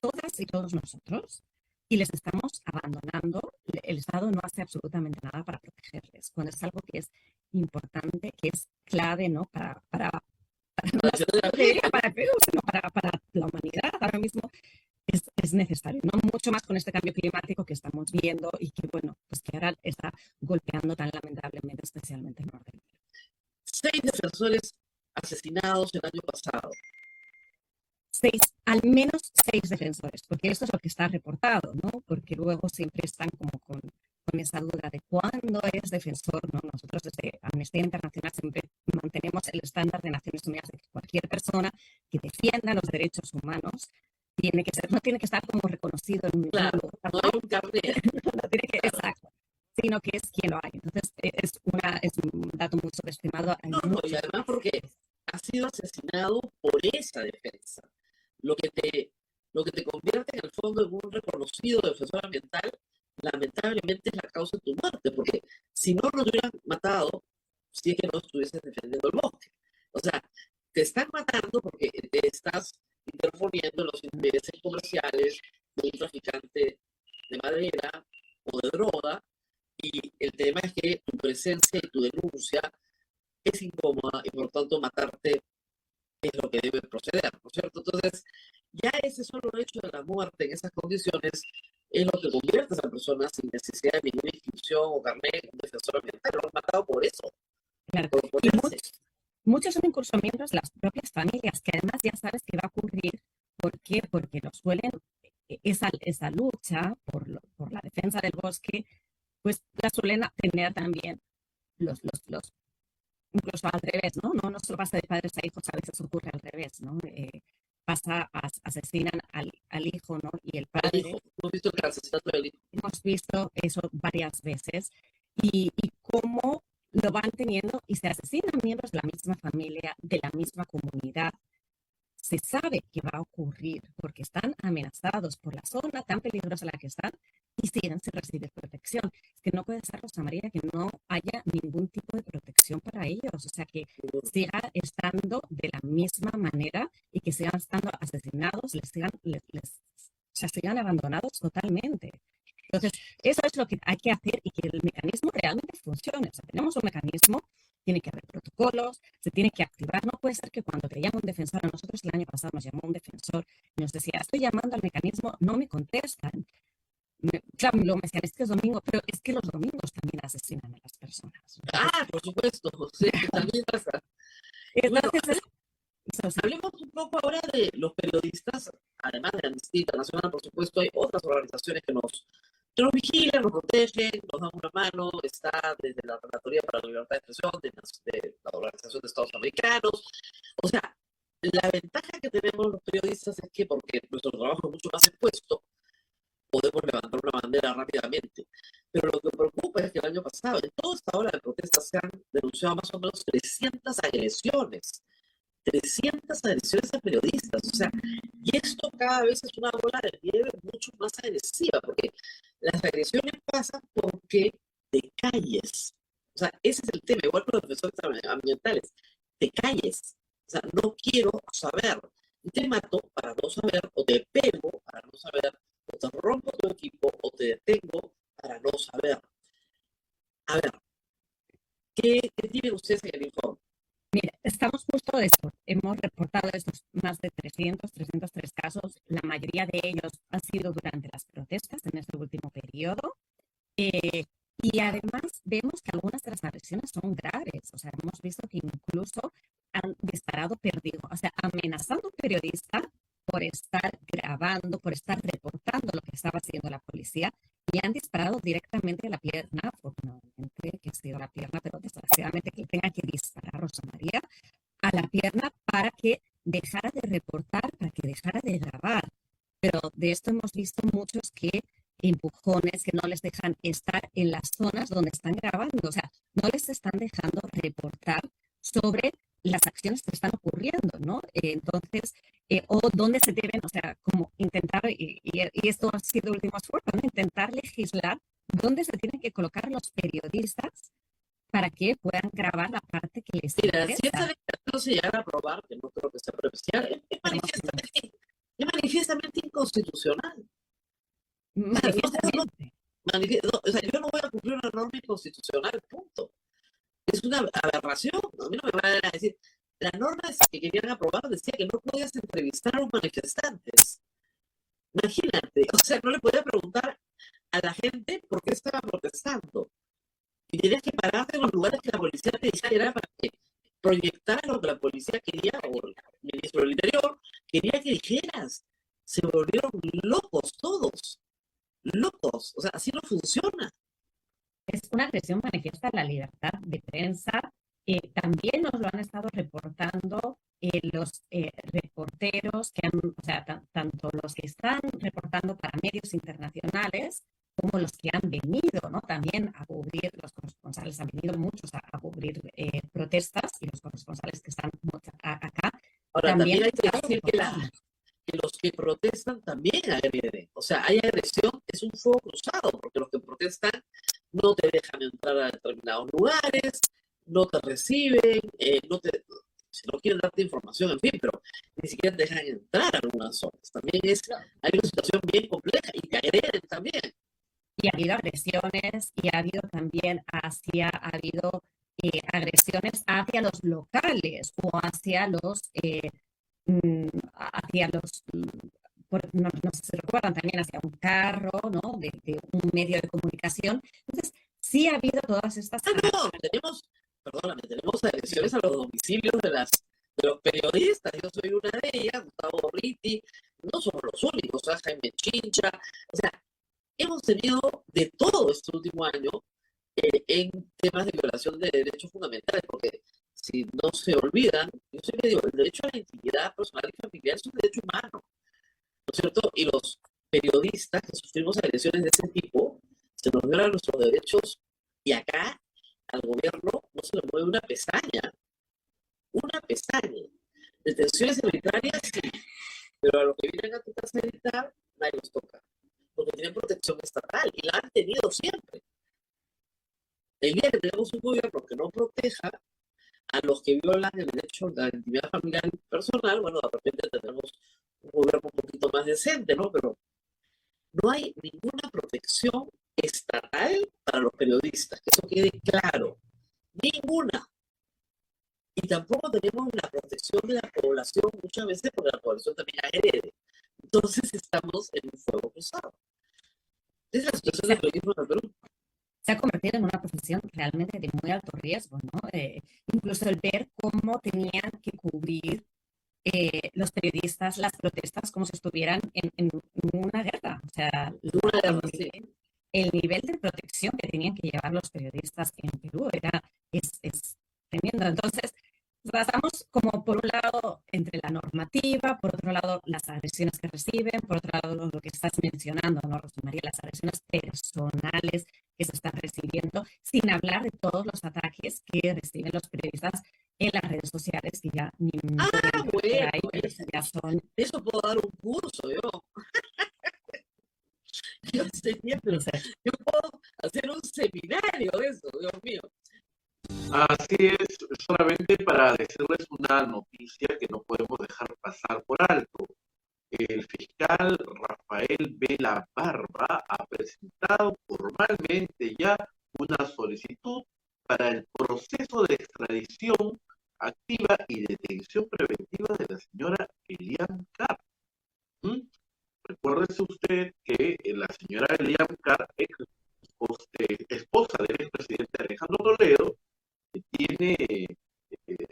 [SPEAKER 6] todas y todos nosotros, y les estamos abandonando. El Estado no hace absolutamente nada para protegerles, cuando es algo que es importante, que es clave, ¿no?, para Perú, sino para la humanidad. Ahora mismo es necesario, ¿no? Mucho más con este cambio climático que estamos viendo y que, bueno, pues que ahora está golpeando tan lamentablemente, especialmente en Norte.
[SPEAKER 3] 6 defensores asesinados el año pasado.
[SPEAKER 6] Al menos 6 defensores, porque eso es lo que está reportado, ¿no? Porque luego siempre están como con esa duda de cuándo es defensor, ¿no? Nosotros desde Amnistía Internacional siempre mantenemos el estándar de Naciones Unidas de que cualquier persona que defienda los derechos humanos no tiene que estar como reconocido en un
[SPEAKER 3] claro,
[SPEAKER 6] lugar,
[SPEAKER 3] no hay un carnet.
[SPEAKER 6] no tiene que, exacto, sino que es quien lo haga. Entonces, es un dato muy subestimado.
[SPEAKER 3] No, y además porque ha sido asesinado por esa defensa. Lo que te convierte en el fondo en un reconocido defensor ambiental, lamentablemente es la causa de tu muerte, porque si no lo hubieran matado, si es que no estuvieses defendiendo el bosque. O sea, te están matando porque te estás interponiendo en los intereses comerciales de un traficante de madera o de droga, y el tema es que tu presencia y tu denuncia es incómoda y por tanto matarte es lo que debe proceder, ¿no es cierto? Entonces, ya ese solo hecho de la muerte en esas condiciones es lo que convierte a esa persona sin necesidad de ninguna inscripción o carnet, un defensor ambiental. Lo han matado por eso.
[SPEAKER 6] Claro. Y muchos son incluso miembros de las propias familias, que además ya sabes que va a ocurrir. ¿Por qué? Porque lo suelen, esa lucha por la defensa del bosque, pues la suelen tener también los incluso al revés, ¿no? No solo pasa de padres a hijos, a veces ocurre al revés, ¿no? Asesinan al hijo, ¿no? Y el padre.
[SPEAKER 3] Hemos visto el asesinato del hijo.
[SPEAKER 6] Hemos visto eso varias veces. Y cómo lo van teniendo y se asesinan miembros de la misma familia, de la misma comunidad, se sabe que va a ocurrir porque están amenazados por la zona tan peligrosa en la que están y siguen sin recibir protección. Es que no puede ser, Rosa María, que no haya ningún tipo de protección para ellos, o sea, que siga estando de la misma manera y que sigan estando asesinados, o sea, sigan abandonados totalmente. Entonces, eso es lo que hay que hacer y que el mecanismo realmente funcione. O sea, tenemos un mecanismo, tiene que haber protocolos, se tiene que activar. No puede ser que cuando te llama un defensor, a nosotros el año pasado nos llamó un defensor y nos decía, estoy llamando al mecanismo, no me contestan. Claro, luego me decían, es que es domingo, pero es que los domingos también asesinan a las personas.
[SPEAKER 3] Por supuesto, sí, también pasa.
[SPEAKER 6] Entonces,
[SPEAKER 3] hablemos un poco ahora de los periodistas, además de Amnistía Internacional, por supuesto, hay otras organizaciones que nos vigilan, nos protegen, nos dan una mano, está desde la Relatoría para la Libertad de Expresión, de la Organización de Estados Americanos. O sea, la ventaja que tenemos los periodistas es que, porque nuestro trabajo es mucho más expuesto, podemos levantar una bandera rápidamente. Pero lo que preocupa es que el año pasado, en toda esta ola de protestas, se han denunciado más o menos 300 agresiones. 300 agresiones a periodistas, o sea, y esto cada vez es una bola de nieve mucho más agresiva, porque las agresiones pasan porque te calles, o sea, ese es el tema, igual con los defensores ambientales, te calles, o sea, no quiero saber, y te mato para no saber, o te pego para no saber, o te rompo tu equipo, o te detengo para no saber. A ver, ¿qué tienen ustedes en el informe?
[SPEAKER 6] Mira, estamos justo de esto. Hemos reportado estos más de 303 casos. La mayoría de ellos han sido durante las protestas en este último periodo. Y además vemos que algunas de las agresiones son graves. O sea, hemos visto que incluso han disparado, o sea, amenazando a un periodista por estar grabando, por estar reportando lo que estaba haciendo la policía, y han disparado directamente a la pierna, afortunadamente que ha sido la pierna, pero desgraciadamente que tenga que disparar Rosa María a la pierna para que dejara de reportar, para que dejara de grabar. Pero de esto hemos visto muchos que empujones, que no les dejan estar en las zonas donde están grabando, o sea, no les están dejando reportar sobre las acciones que están ocurriendo, ¿no? Entonces, o dónde se deben, o sea, como intentar, y esto ha sido el último esfuerzo, ¿no? Intentar legislar dónde se tienen que colocar los periodistas para que puedan grabar la parte que les interesa.
[SPEAKER 3] Si esta legislación se llega a aprobar, que no creo que sea presencial, es manifiestamente inconstitucional.
[SPEAKER 6] Manifiestamente.
[SPEAKER 3] O sea, yo no voy a cumplir una norma inconstitucional, punto. Es una aberración. A mí no me van a decir. La norma que querían aprobar decía que no podías entrevistar a los manifestantes. Imagínate, o sea, no le podías preguntar a la gente por qué estaba protestando. Y tenías que pararte en los lugares que la policía te dijera para que proyectara lo que la policía quería, o el ministro del Interior quería que dijeras. Se volvieron locos todos. Locos. O sea, así no funciona.
[SPEAKER 6] Es una agresión manifiesta a la libertad de prensa. También nos lo han estado reportando los reporteros, que han, o sea, tanto los que están reportando para medios internacionales como los que han venido, ¿no? También a cubrir, los corresponsales han venido muchos a cubrir protestas, y los corresponsales que están acá.
[SPEAKER 3] Ahora, también hay que decir que los que protestan también agreden. O sea, hay agresión, es un fuego cruzado, porque los que protestan no te dejan entrar a determinados lugares, no te reciben, si no quieren darte información, en fin, pero ni siquiera te dejan entrar a algunas zonas. También hay una situación bien compleja y te agreden también.
[SPEAKER 6] Y ha habido agresiones, y ha habido también agresiones hacia los locales o hacia los no sé si recuerdan, también hacia un carro, ¿no? De un medio de comunicación. Entonces, sí ha habido todas estas...
[SPEAKER 3] tenemos agresiones a los domicilios de los periodistas. Yo soy una de ellas, Gustavo Ritti, no somos los únicos, Jaime Chincha. O sea, hemos tenido de todo este último año en temas de violación de derechos fundamentales, porque si no se olvidan, yo siempre digo, el derecho a la intimidad personal y familiar es un derecho humano, ¿no es cierto? Y los periodistas que sufrimos agresiones de ese tipo, se nos violan nuestros derechos, y acá al gobierno no se le mueve una pestaña. Detenciones arbitrarias, sí, pero a los que vienen a tu casa a gritar, nadie los toca, porque tienen protección estatal y la han tenido siempre. El día que tenemos un gobierno que no proteja a los que violan el derecho a la intimidad familiar y personal, bueno, de repente tendremos un gobierno un poquito más decente, ¿no? Pero no hay ninguna protección estatal para los periodistas, que eso quede claro. Ninguna. Y tampoco tenemos la protección de la población muchas veces porque la población también agrede. Entonces estamos en un fuego cruzado. Esa es la situación del periodismo en el Perú.
[SPEAKER 6] Se ha convertido en una profesión realmente de muy alto riesgo, ¿no? Incluso el ver cómo tenían que cubrir los periodistas las protestas como si estuvieran en una guerra. O sea, el nivel de protección que tenían que llevar los periodistas en Perú es tremendo. Entonces, pasamos como por un lado entre la normativa, por otro lado las agresiones que reciben, por otro lado lo que estás mencionando, ¿no, Rosa María? Las agresiones personales que se están recibiendo, sin hablar de todos los ataques que reciben los periodistas en las redes sociales, que ya ni
[SPEAKER 3] bueno,
[SPEAKER 6] ahí, ya son...
[SPEAKER 3] Eso puedo dar un curso, yo. Yo sería, pero yo puedo hacer un seminario de eso, Dios mío.
[SPEAKER 2] Así es, solamente para decirles una noticia que no podemos dejar pasar por alto. El fiscal Rafael Vela Barba ha presentado formalmente ya una solicitud para el proceso de extradición activa y detención preventiva de la señora Elian Carr. Recuérdese usted que la señora Elian Carr, esposa del expresidente Alejandro Toledo,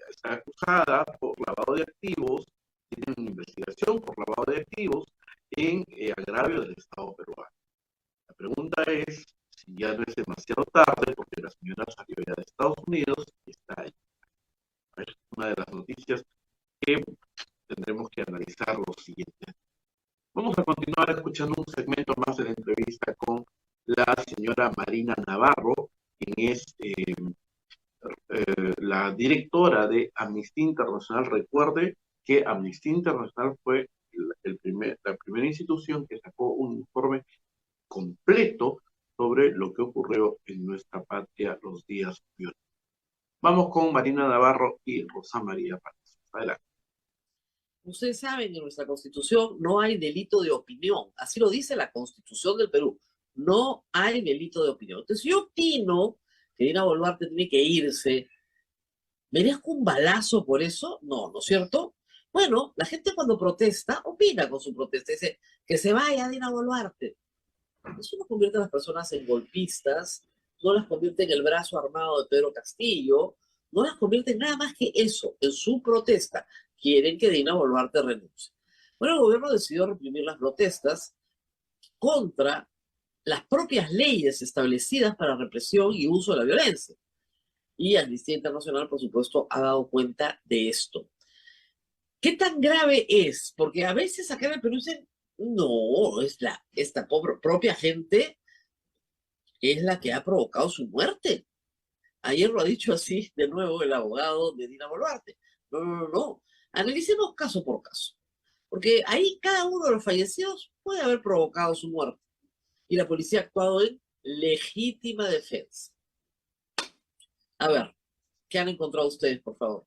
[SPEAKER 2] está acusada por lavado de activos, tiene una investigación por lavado de activos en agravio del Estado peruano. La pregunta es si ya no es demasiado tarde, porque la señora salió ya de Estados Unidos y está ahí. Es una de las noticias que tendremos que analizar lo siguiente. Vamos a continuar escuchando un segmento más de la entrevista con la señora Marina Navarro, quien es la directora de Amnistía Internacional. Recuerde que Amnistía Internacional fue la primera institución que sacó un informe completo sobre lo que ocurrió en nuestra patria los días violentos. Vamos con Marina Navarro y Rosa María Palacios. Adelante.
[SPEAKER 3] Ustedes saben que en nuestra Constitución no hay delito de opinión. Así lo dice la Constitución del Perú. No hay delito de opinión. Entonces yo opino que Dina Boluarte tiene que irse. ¿Merezco un balazo por eso? No, ¿no es cierto? Bueno, la gente cuando protesta, opina con su protesta. Dice que se vaya Dina Boluarte. Eso no convierte a las personas en golpistas, no las convierte en el brazo armado de Pedro Castillo, no las convierte en nada más que eso, en su protesta. Quieren que Dina Boluarte renuncie. Bueno, el gobierno decidió reprimir las protestas contra las propias leyes establecidas para represión y uso de la violencia. Y Amnistía Internacional, por supuesto, ha dado cuenta de esto. ¿Qué tan grave es? Porque a veces acá en el Perú dicen, no, esta propia gente es la que ha provocado su muerte. Ayer lo ha dicho así de nuevo el abogado de Dina Boluarte. No. Analicemos caso por caso. Porque ahí cada uno de los fallecidos puede haber provocado su muerte. Y la policía ha actuado en legítima defensa. A ver, ¿qué han encontrado ustedes, por favor?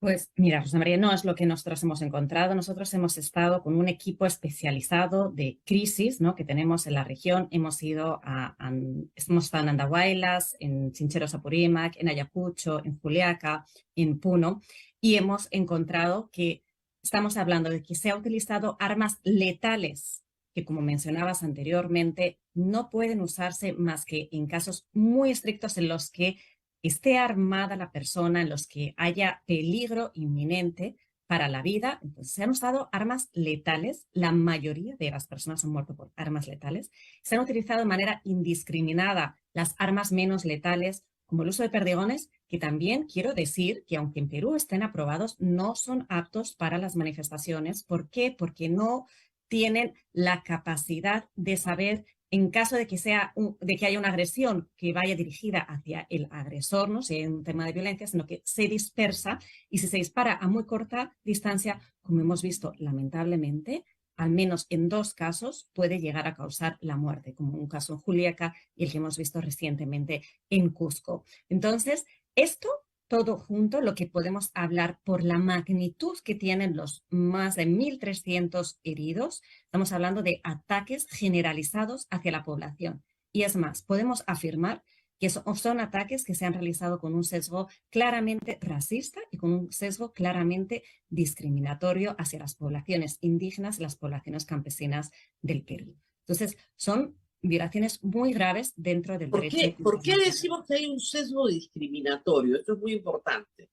[SPEAKER 6] Pues mira, Rosa María, no es lo que nosotros hemos encontrado. Nosotros hemos estado con un equipo especializado de crisis, ¿no?, que tenemos en la región. Hemos estado en Andahuaylas, en Chincheros Apurímac, en Ayacucho, en Juliaca, en Puno, y hemos encontrado que estamos hablando de que se ha utilizado armas letales que, como mencionabas anteriormente, no pueden usarse más que en casos muy estrictos en los que esté armada la persona, en los que haya peligro inminente para la vida. Entonces, se han usado armas letales. La mayoría de las personas han muerto por armas letales. Se han utilizado de manera indiscriminada las armas menos letales, como el uso de perdigones, que también quiero decir que aunque en Perú estén aprobados, no son aptos para las manifestaciones. ¿Por qué? Porque no tienen la capacidad de saber, en caso de que, de que haya una agresión que vaya dirigida hacia el agresor, no sea un tema de violencia, sino que se dispersa, y si se dispara a muy corta distancia, como hemos visto lamentablemente, al menos en 2 casos puede llegar a causar la muerte, como un caso en Juliaca y el que hemos visto recientemente en Cusco. Entonces, esto todo junto, lo que podemos hablar por la magnitud que tienen los más de 1.300 heridos, estamos hablando de ataques generalizados hacia la población. Y es más, podemos afirmar que son ataques que se han realizado con un sesgo claramente racista y con un sesgo claramente discriminatorio hacia las poblaciones indígenas y las poblaciones campesinas del Perú. Entonces, son violaciones muy graves dentro del derecho.
[SPEAKER 3] ¿Por qué decimos que hay un sesgo discriminatorio? Esto es muy importante.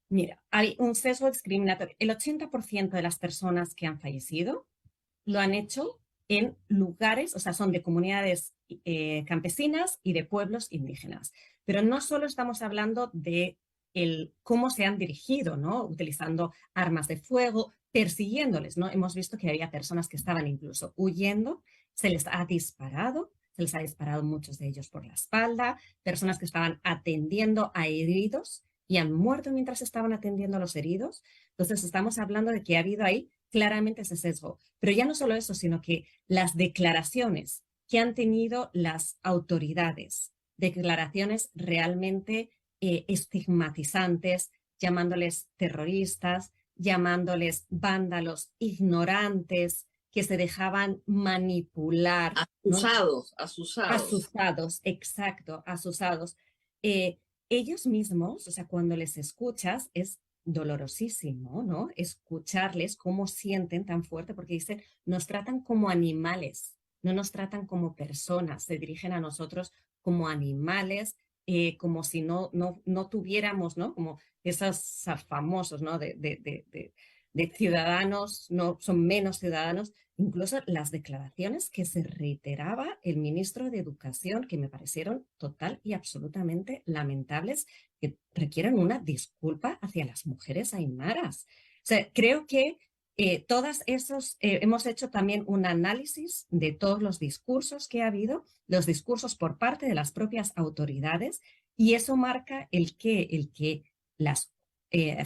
[SPEAKER 6] Mira, hay un sesgo discriminatorio. El 80% de las personas que han fallecido lo han hecho en lugares, o sea, son de comunidades campesinas y de pueblos indígenas. Pero no solo estamos hablando de cómo se han dirigido, ¿no? Utilizando armas de fuego, persiguiéndoles, ¿no? Hemos visto que había personas que estaban incluso huyendo, se les ha disparado muchos de ellos por la espalda, personas que estaban atendiendo a heridos y han muerto mientras estaban atendiendo a los heridos. Entonces estamos hablando de que ha habido ahí claramente ese sesgo. Pero ya no solo eso, sino que las declaraciones que han tenido las autoridades, declaraciones realmente estigmatizantes, llamándoles terroristas, llamándoles vándalos, ignorantes, que se dejaban manipular.
[SPEAKER 3] Asusados,
[SPEAKER 6] ¿no?
[SPEAKER 3] asusados.
[SPEAKER 6] Asusados, exacto, asusados. Ellos mismos, o sea, cuando les escuchas, es dolorosísimo, ¿no? Escucharles cómo sienten tan fuerte, porque dicen, nos tratan como animales, no nos tratan como personas, se dirigen a nosotros como animales, como si no tuviéramos, ¿no? Como esos famosos, ¿no? De ciudadanos, no son menos ciudadanos, incluso las declaraciones que se reiteraba el ministro de Educación, que me parecieron total y absolutamente lamentables, que requieren una disculpa hacia las mujeres aymaras. O sea, creo que todas esos, hemos hecho también un análisis de todos los discursos que ha habido, los discursos por parte de las propias autoridades, y eso marca el que las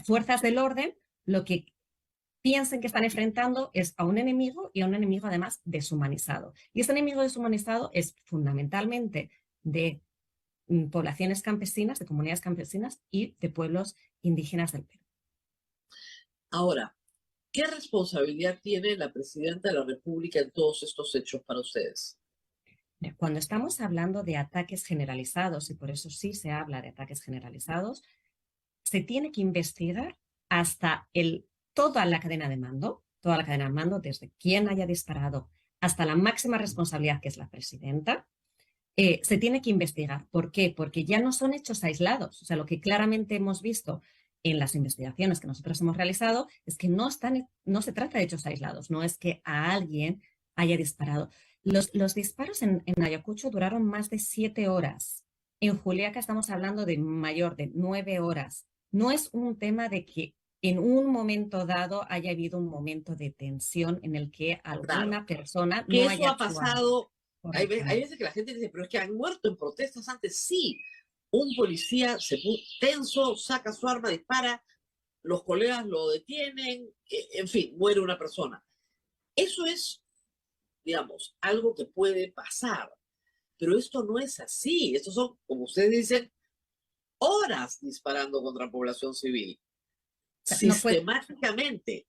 [SPEAKER 6] fuerzas del orden, lo que piensen que están enfrentando es a un enemigo, y a un enemigo además deshumanizado. Y este enemigo deshumanizado es fundamentalmente de poblaciones campesinas, de comunidades campesinas y de pueblos indígenas del Perú.
[SPEAKER 3] Ahora, ¿qué responsabilidad tiene la presidenta de la República en todos estos hechos para ustedes?
[SPEAKER 6] Cuando estamos hablando de ataques generalizados, y por eso sí se habla de ataques generalizados, se tiene que investigar hasta toda la cadena de mando, desde quien haya disparado hasta la máxima responsabilidad, que es la presidenta. Se tiene que investigar. ¿Por qué? Porque ya no son hechos aislados. O sea, lo que claramente hemos visto en las investigaciones que nosotros hemos realizado es que no se trata de hechos aislados, no es que a alguien haya disparado. Los disparos en Ayacucho duraron más de 7 horas. En Juliaca estamos hablando de mayor de 9 horas. No es un tema de que en un momento dado haya habido un momento de tensión en el que alguna persona
[SPEAKER 3] que
[SPEAKER 6] no
[SPEAKER 3] eso
[SPEAKER 6] haya
[SPEAKER 3] ha pasado. Hay
[SPEAKER 6] Correctamente.
[SPEAKER 3] veces que la gente dice, pero es que han muerto en protestas antes. Sí, un policía se puso tenso, saca su arma, dispara, los colegas lo detienen, en fin, muere una persona. Eso es, digamos, algo que puede pasar. Pero esto no es así. Estos son, como ustedes dicen, horas disparando contra población civil. Sistemáticamente.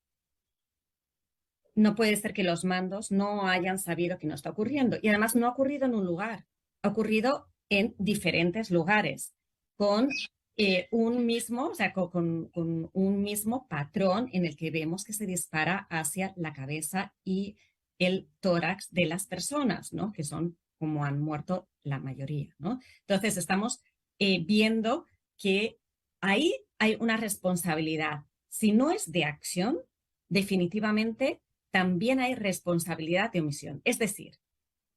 [SPEAKER 6] No puede ser que los mandos no hayan sabido que no está ocurriendo. Y además no ha ocurrido en un lugar, ha ocurrido en diferentes lugares, con un mismo, o sea, con un mismo patrón en el que vemos que se dispara hacia la cabeza y el tórax de las personas, ¿no? Que son como han muerto la mayoría, ¿no? Entonces estamos viendo que ahí hay una responsabilidad. Si no es de acción, definitivamente también hay responsabilidad de omisión. Es decir,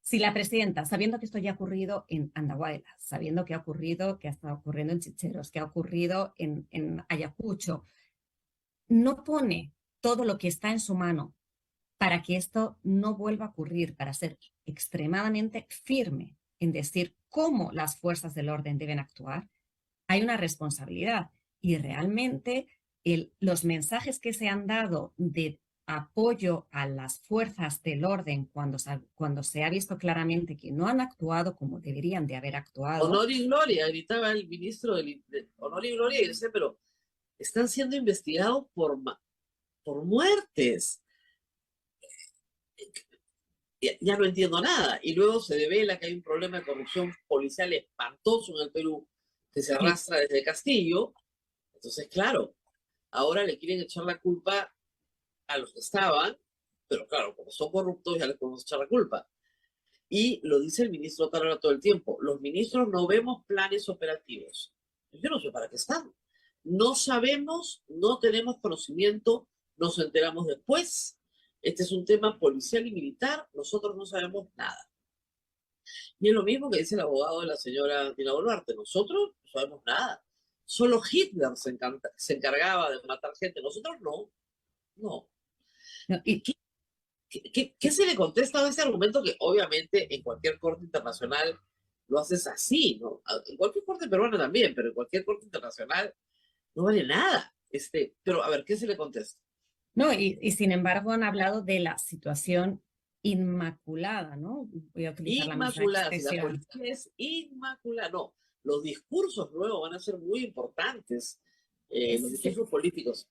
[SPEAKER 6] si la presidenta, sabiendo que esto ya ha ocurrido en Andahuaylas, sabiendo que ha ocurrido, que ha estado ocurriendo en Chicheros, que ha ocurrido en Ayacucho, no pone todo lo que está en su mano para que esto no vuelva a ocurrir, para ser extremadamente firme en decir cómo las fuerzas del orden deben actuar, hay una responsabilidad. Y realmente los mensajes que se han dado de apoyo a las fuerzas del orden cuando se ha visto claramente que no han actuado como deberían de haber actuado.
[SPEAKER 3] Honor y gloria, gritaba el ministro honor y gloria, y dice, pero están siendo investigados por muertes. Ya no entiendo nada. Y luego se devela que hay un problema de corrupción policial espantoso en el Perú que se arrastra desde Castillo. Entonces, claro, ahora le quieren echar la culpa a los que estaban, pero claro, como son corruptos ya les podemos echar la culpa. Y lo dice el ministro Tarara todo el tiempo, los ministros no vemos planes operativos. Yo no sé para qué están. No sabemos, no tenemos conocimiento, nos enteramos después. Este es un tema policial y militar, nosotros no sabemos nada. Y es lo mismo que dice el abogado de la señora Dina Boluarte, nosotros no sabemos nada. Solo Hitler se encargaba de matar gente, nosotros no. No. ¿Y qué se le contesta a ese argumento que obviamente en cualquier corte internacional lo haces así, ¿no? En cualquier corte peruana también, pero en cualquier corte internacional no vale nada. Pero a ver, ¿qué se le contesta?
[SPEAKER 6] No, y sin embargo han hablado de la situación inmaculada, ¿no? Voy a utilizar
[SPEAKER 3] inmaculada,
[SPEAKER 6] la
[SPEAKER 3] si la policía es inmaculada. No, los discursos luego van a ser muy importantes, los discursos políticos.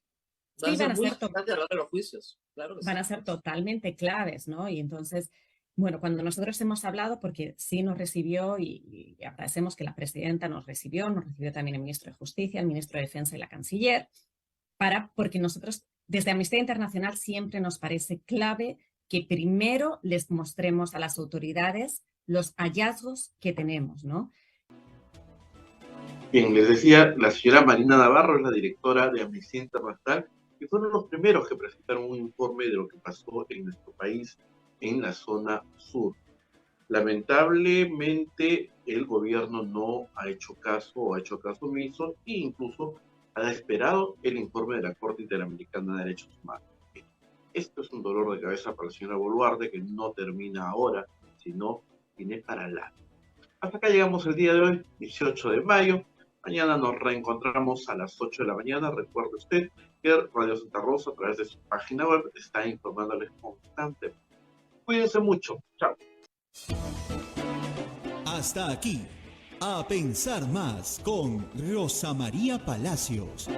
[SPEAKER 6] Sí, van a ser
[SPEAKER 3] importantes a la hora de los juicios. Claro que
[SPEAKER 6] van a ser totalmente claves, ¿no? Y entonces, bueno, cuando nosotros hemos hablado, porque sí nos recibió y agradecemos que la presidenta nos recibió también el ministro de Justicia, el ministro de Defensa y la canciller, porque nosotros desde Amnistía Internacional siempre nos parece clave que primero les mostremos a las autoridades los hallazgos que tenemos, ¿no?
[SPEAKER 2] Bien, les decía, la señora Marina Navarro es la directora de Amnistía Internacional y fueron los primeros que presentaron un informe de lo que pasó en nuestro país en la zona sur. Lamentablemente, el gobierno no ha hecho caso o ha hecho caso omiso e incluso ha esperado el informe de la Corte Interamericana de Derechos Humanos. Esto es un dolor de cabeza para la señora Boluarte que no termina ahora, sino tiene para largo. Hasta acá llegamos el día de hoy, 18 de mayo. Mañana nos reencontramos a las 8 de la mañana. Recuerde usted que Radio Santa Rosa, a través de su página web, está informándoles constantemente. Cuídense mucho. Chao.
[SPEAKER 1] Hasta aquí, A Pensar Más con Rosa María Palacios.